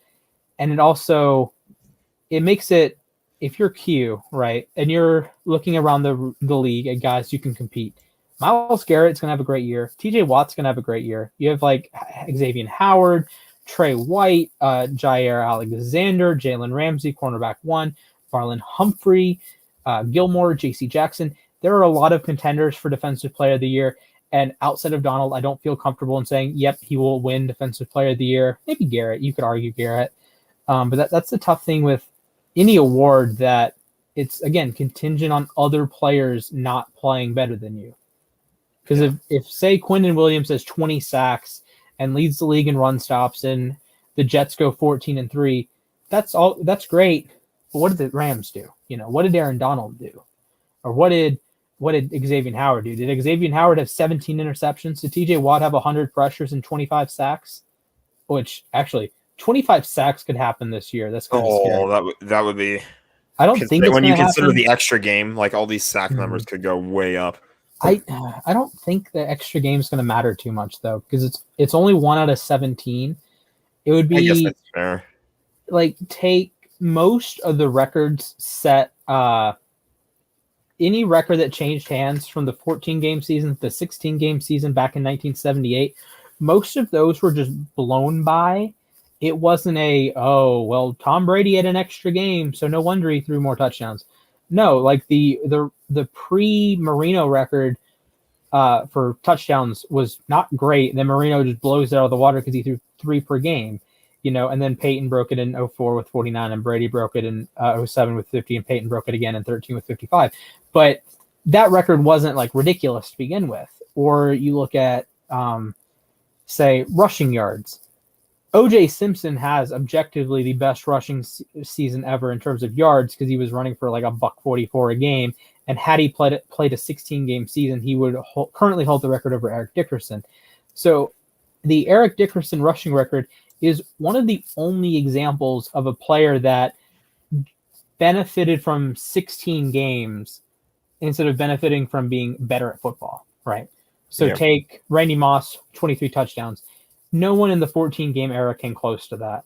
and it makes it. If you're Q, right, and you're looking around the league at guys you can compete, Myles Garrett's going to have a great year. TJ Watt's going to have a great year. You have like Xavier Howard, Trey White, Jair Alexander, Jalen Ramsey, cornerback 1, Marlon Humphrey, Gilmore, J.C. Jackson. There are a lot of contenders for Defensive Player of the Year, and outside of Donald, I don't feel comfortable in saying, yep, he will win Defensive Player of the Year. Maybe Garrett. You could argue Garrett. But that's the tough thing with any award that it's, again, contingent on other players not playing better than you. Because if say, Quinnen Williams has 20 sacks and leads the league in run stops and the Jets go 14-3, that's great. But what did the Rams do? What did Aaron Donald do? Or what did what did Xavier Howard do? Did Xavier Howard have 17 interceptions? Did TJ Watt have 100 pressures and 25 sacks? Which actually 25 sacks could happen this year. That's kind of scary. That would be. I don't think it's when you consider happen. the extra game, like all these sack numbers could go way up. I don't think the extra game is going to matter too much though, because it's only 1 out of 17. It would be. I guess that's fair. Like take most of the records set. Any record that changed hands from the 14-game season to the 16-game season back in 1978, most of those were just blown by. It wasn't Tom Brady had an extra game, so no wonder he threw more touchdowns. No, like the pre-Marino record for touchdowns was not great. And then Marino just blows it out of the water because he threw 3 per game, and then Peyton broke it in 04 with 49, and Brady broke it in 07 with 50, and Peyton broke it again in 13 with 55. But that record wasn't like ridiculous to begin with. Or you look at, say, rushing yards. O.J. Simpson has objectively the best rushing season ever in terms of yards because he was running for like $144 a game. And had he played a 16-game season, he would currently hold the record over Eric Dickerson. So the Eric Dickerson rushing record is one of the only examples of a player that benefited from 16 games instead of benefiting from being better at football, right? So take Randy Moss, 23 touchdowns. No one in the 14-game era came close to that.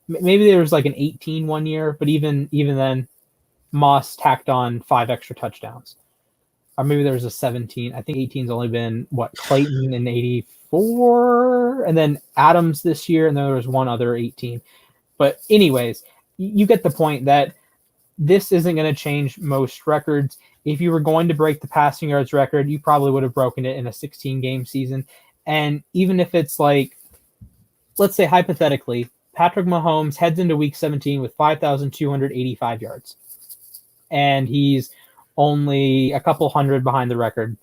Maybe there was like an 18 one year, but even then, Moss tacked on 5 extra touchdowns. Or maybe there was a 17. I think 18's only been, Clayton in 84, and then Adams this year, and then there was one other 18. But anyways, you get the point that this isn't going to change most records. If you were going to break the passing yards record, you probably would have broken it in a 16-game season. And even if it's like, let's say hypothetically, Patrick Mahomes heads into week 17 with 5,285 yards. And he's only a couple hundred behind the record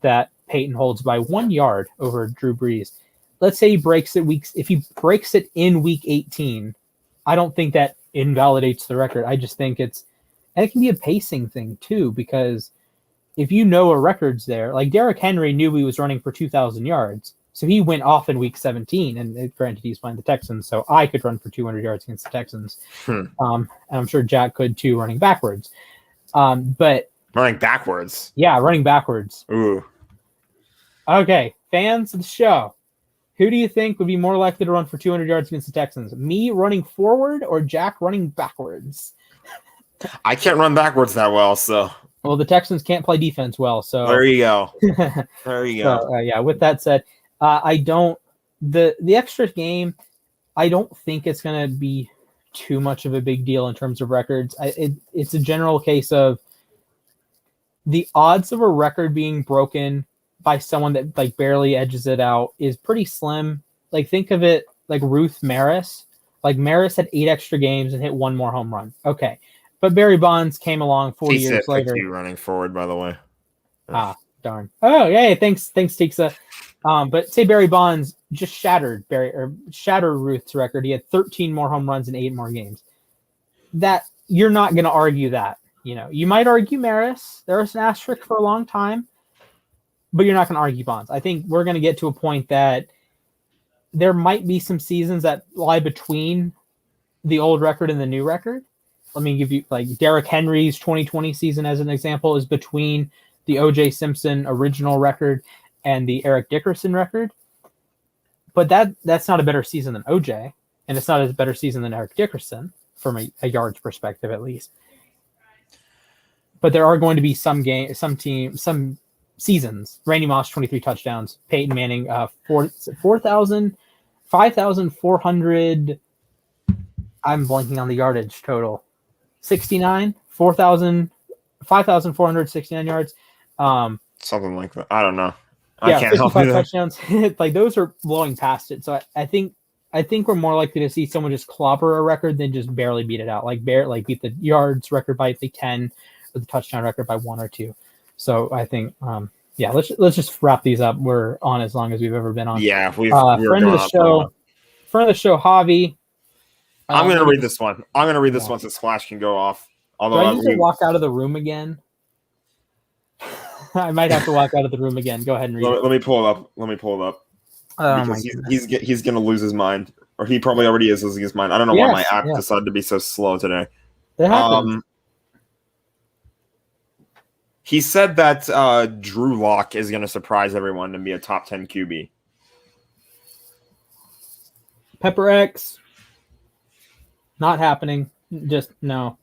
that Peyton holds by 1 yard over Drew Brees. Let's say he breaks it if he breaks it in week 18, I don't think that invalidates the record. I just think it can be a pacing thing too, because if you know a record's there, like Derrick Henry knew he was running for 2,000 yards. So he went off in week 17, and granted he's playing the Texans, so I could run for 200 yards against the Texans. And I'm sure Jack could too, running backwards. But running backwards? Yeah, running backwards. Ooh. Okay, fans of the show, who do you think would be more likely to run for 200 yards against the Texans? Me running forward or Jack running backwards? I can't run backwards that well, so. Well, the Texans can't play defense well, so. There you go. There you go. So, yeah, with that said, the extra game, I don't think it's going to be too much of a big deal in terms of records. It's a general case of the odds of a record being broken by someone that like barely edges it out is pretty slim. Like think of it like Ruth Maris. Like Maris had 8 extra games and hit 1 more home run. Okay. But Barry Bonds came along 40 years later. Running forward, by the way. Darn. Oh, yeah. Thanks, Tixa. But say Barry Bonds just shattered Ruth's record. He had 13 more home runs in 8 more games. That you're not going to argue that. You might argue Maris. There was an asterisk for a long time, but you're not going to argue Bonds. I think we're going to get to a point that there might be some seasons that lie between the old record and the new record. Let me give you like Derrick Henry's 2020 season as an example is between the O.J. Simpson original record and the Eric Dickerson record. But that's not a better season than O.J., and it's not a better season than Eric Dickerson from a yards perspective at least. But there are going to be some seasons. Randy Moss 23 touchdowns, Peyton Manning 5,400. I'm blanking on the yardage total. 69, 5,469 yards. Something like that. I don't know. I can't help you. Touchdowns. Like those are blowing past it. So I think we're more likely to see someone just clobber a record than just barely beat it out. Like beat the yards record by 10, or the touchdown record by 1 or 2. So I think let's just wrap these up. We're on as long as we've ever been on. Yeah, friend of the show, Javi. I'm going to read this one. I'm going to read this one so Splash can go off. Although do I need to walk out of the room again? I might have to walk out of the room again. Go ahead and read it. Let me pull it up. Oh Because my goodness. he's gonna lose his mind, or he probably already is losing his mind. I don't know why my app decided to be so slow today. It happens. He said that Drew Lock is gonna surprise everyone and be a top 10 QB. Pepper X. Not happening. Just no.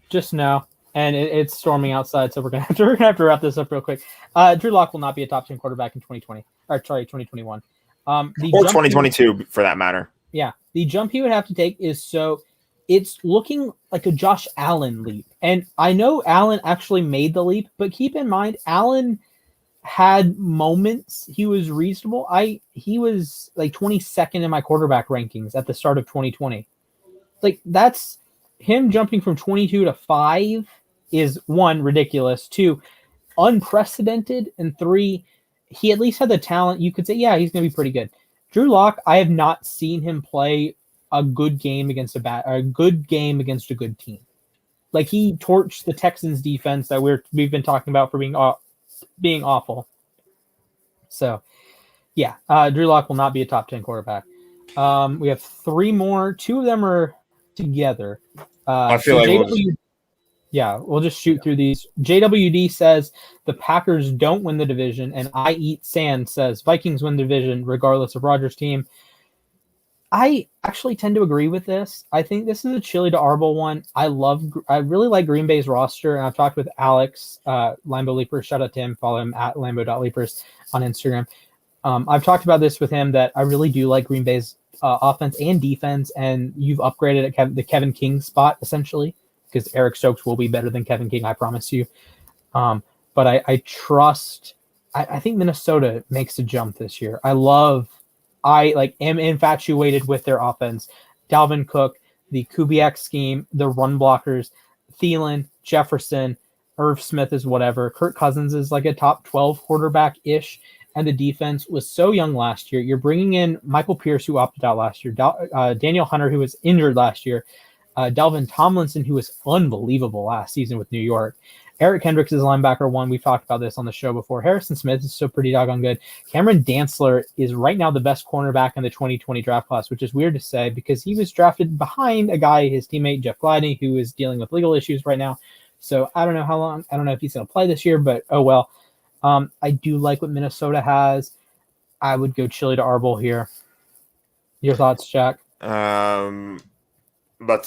Just no. And it's storming outside, so we're gonna have to wrap this up real quick. Drew Lock will not be a top 10 quarterback in 2021. Or 2022 for that matter. Yeah, the jump he would have to take is it's looking like a Josh Allen leap. And I know Allen actually made the leap, but keep in mind Allen had moments he was reasonable. He was like 22nd in my quarterback rankings at the start of 2020. Like that's him jumping from 22 to 5 is 1, ridiculous, 2, unprecedented, and 3, he at least had the talent. You could say, yeah, he's going to be pretty good. Drew Lock, I have not seen him play a good game against a good team. Like he torched the Texans defense that we've been talking about for being awful. So, yeah, Drew Lock will not be a top 10 quarterback. We have 3 more. 2 of them are together. I feel like we'll just shoot through these. JWD says the Packers don't win the division, and I Eat Sand says Vikings win the division regardless of Rodgers' team. I actually tend to agree with this. I think this is a Chili to Arbol one. I really like Green Bay's roster, and I've talked with Alex, Lambo Leapers. Shout out to him. Follow him at Lambo.Leapers on Instagram. I've talked about this with him that I really do like Green Bay's offense and defense, and you've upgraded at the Kevin King spot essentially, because Eric Stokes will be better than Kevin King, I promise you. But I trust. I think Minnesota makes a jump this year. I am infatuated with their offense. Dalvin Cook, the Kubiak scheme, the run blockers, Thielen, Jefferson, Irv Smith is whatever. Kirk Cousins is like a top 12 quarterback-ish, and the defense was so young last year. You're bringing in Michael Pierce, who opted out last year, Daniel Hunter, who was injured last year, Delvin Tomlinson, who was unbelievable last season with New York. Eric Hendricks is linebacker 1. We've talked about this on the show before. Harrison Smith is still pretty doggone good. Cameron Dantzler is right now the best cornerback in the 2020 draft class, which is weird to say because he was drafted behind a guy, his teammate Jeff Gladney, who is dealing with legal issues right now. So I don't know how long. I don't know if he's going to play this year, but oh well. I do like what Minnesota has. I would go Chili to Arbol here. Your thoughts, Jack? But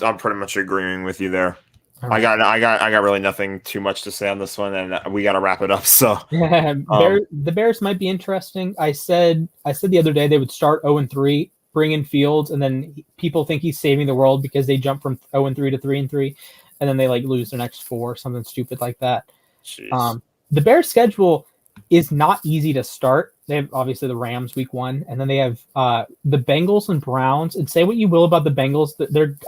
I'm pretty much agreeing with you there. Right. I got really nothing too much to say on this one, and we got to wrap it up. So the Bears might be interesting. I said the other day they would start 0-3, bring in Fields, and then people think he's saving the world because they jump from 0-3 to 3-3, and then they lose their next 4, something stupid like that. Jeez. The Bears' schedule is not easy to start. They have obviously the Rams week 1, and then they have the Bengals and Browns. And say what you will about the Bengals,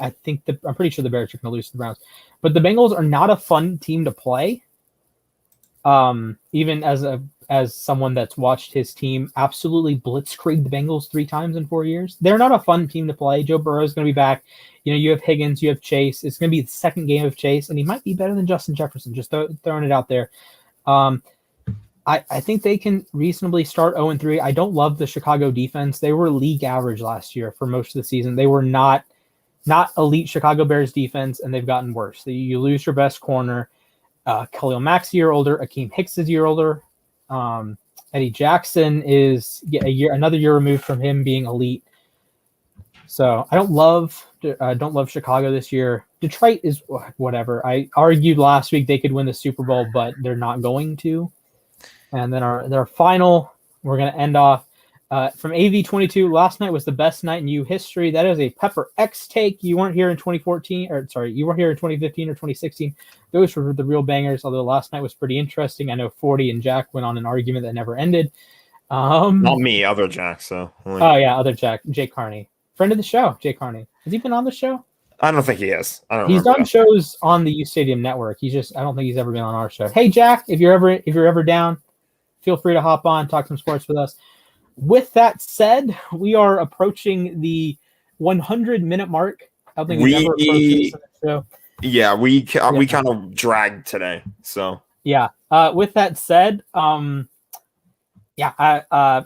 I'm pretty sure the Bears are going to lose to the Browns, but the Bengals are not a fun team to play. Even as someone that's watched his team absolutely blitzkrieg the Bengals 3 times in 4 years, they're not a fun team to play. Joe Burrow is going to be back. You have Higgins, you have Chase. It's going to be the second game of Chase, and he might be better than Justin Jefferson. Just throwing it out there. I think they can reasonably start 0-3. I don't love the Chicago defense. They were league average last year for most of the season. They were not elite Chicago Bears defense, and they've gotten worse. You lose your best corner. Khalil Mack's a year older. Akeem Hicks is a year older. Eddie Jackson is another year removed from him being elite. So I don't love Chicago this year. Detroit is whatever. I argued last week they could win the Super Bowl, but they're not going to. And then our final, we're going to end off from AV22. Last night was the best night in U history. That is a Pepper X take. You weren't here in 2015 or 2016. Those were the real bangers, although last night was pretty interesting. I know 40 and Jack went on an argument that never ended. Not me, other Jack. So. Oh, yeah, other Jack, Jake Carney. Friend of the show, Jake Carney. Has he been on the show? I don't think he is. He's done shows on the U Stadium Network. I don't think he's ever been on our show. Hey, Jack, if you're ever down, feel free to hop on, talk some sports with us. With that said, we are approaching the 100-minute mark. I don't think we've ever approached this in the show. Yeah, we kind of dragged today. So Yeah. With that said,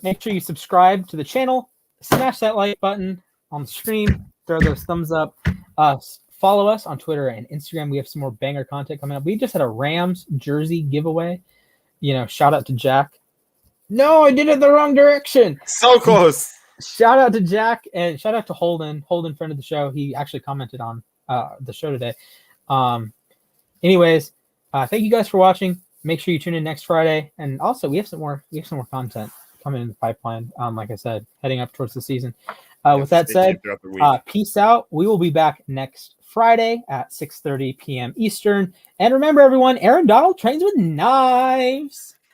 make sure you subscribe to the channel, smash that like button on the stream, throw those thumbs up. Follow us on Twitter and Instagram. We have some more banger content coming up. We just had a Rams jersey giveaway. Shout out to Jack. No, I did it the wrong direction. So close. Shout out to Jack and shout out to Holden, friend of the show. He actually commented on the show today. Anyways, thank you guys for watching. Make sure you tune in next Friday. And also we have some more content coming in the pipeline. Like I said, heading up towards the season. With that said, peace out. We will be back next Friday at 6:30 p.m. Eastern. And remember, everyone, Aaron Donald trains with knives.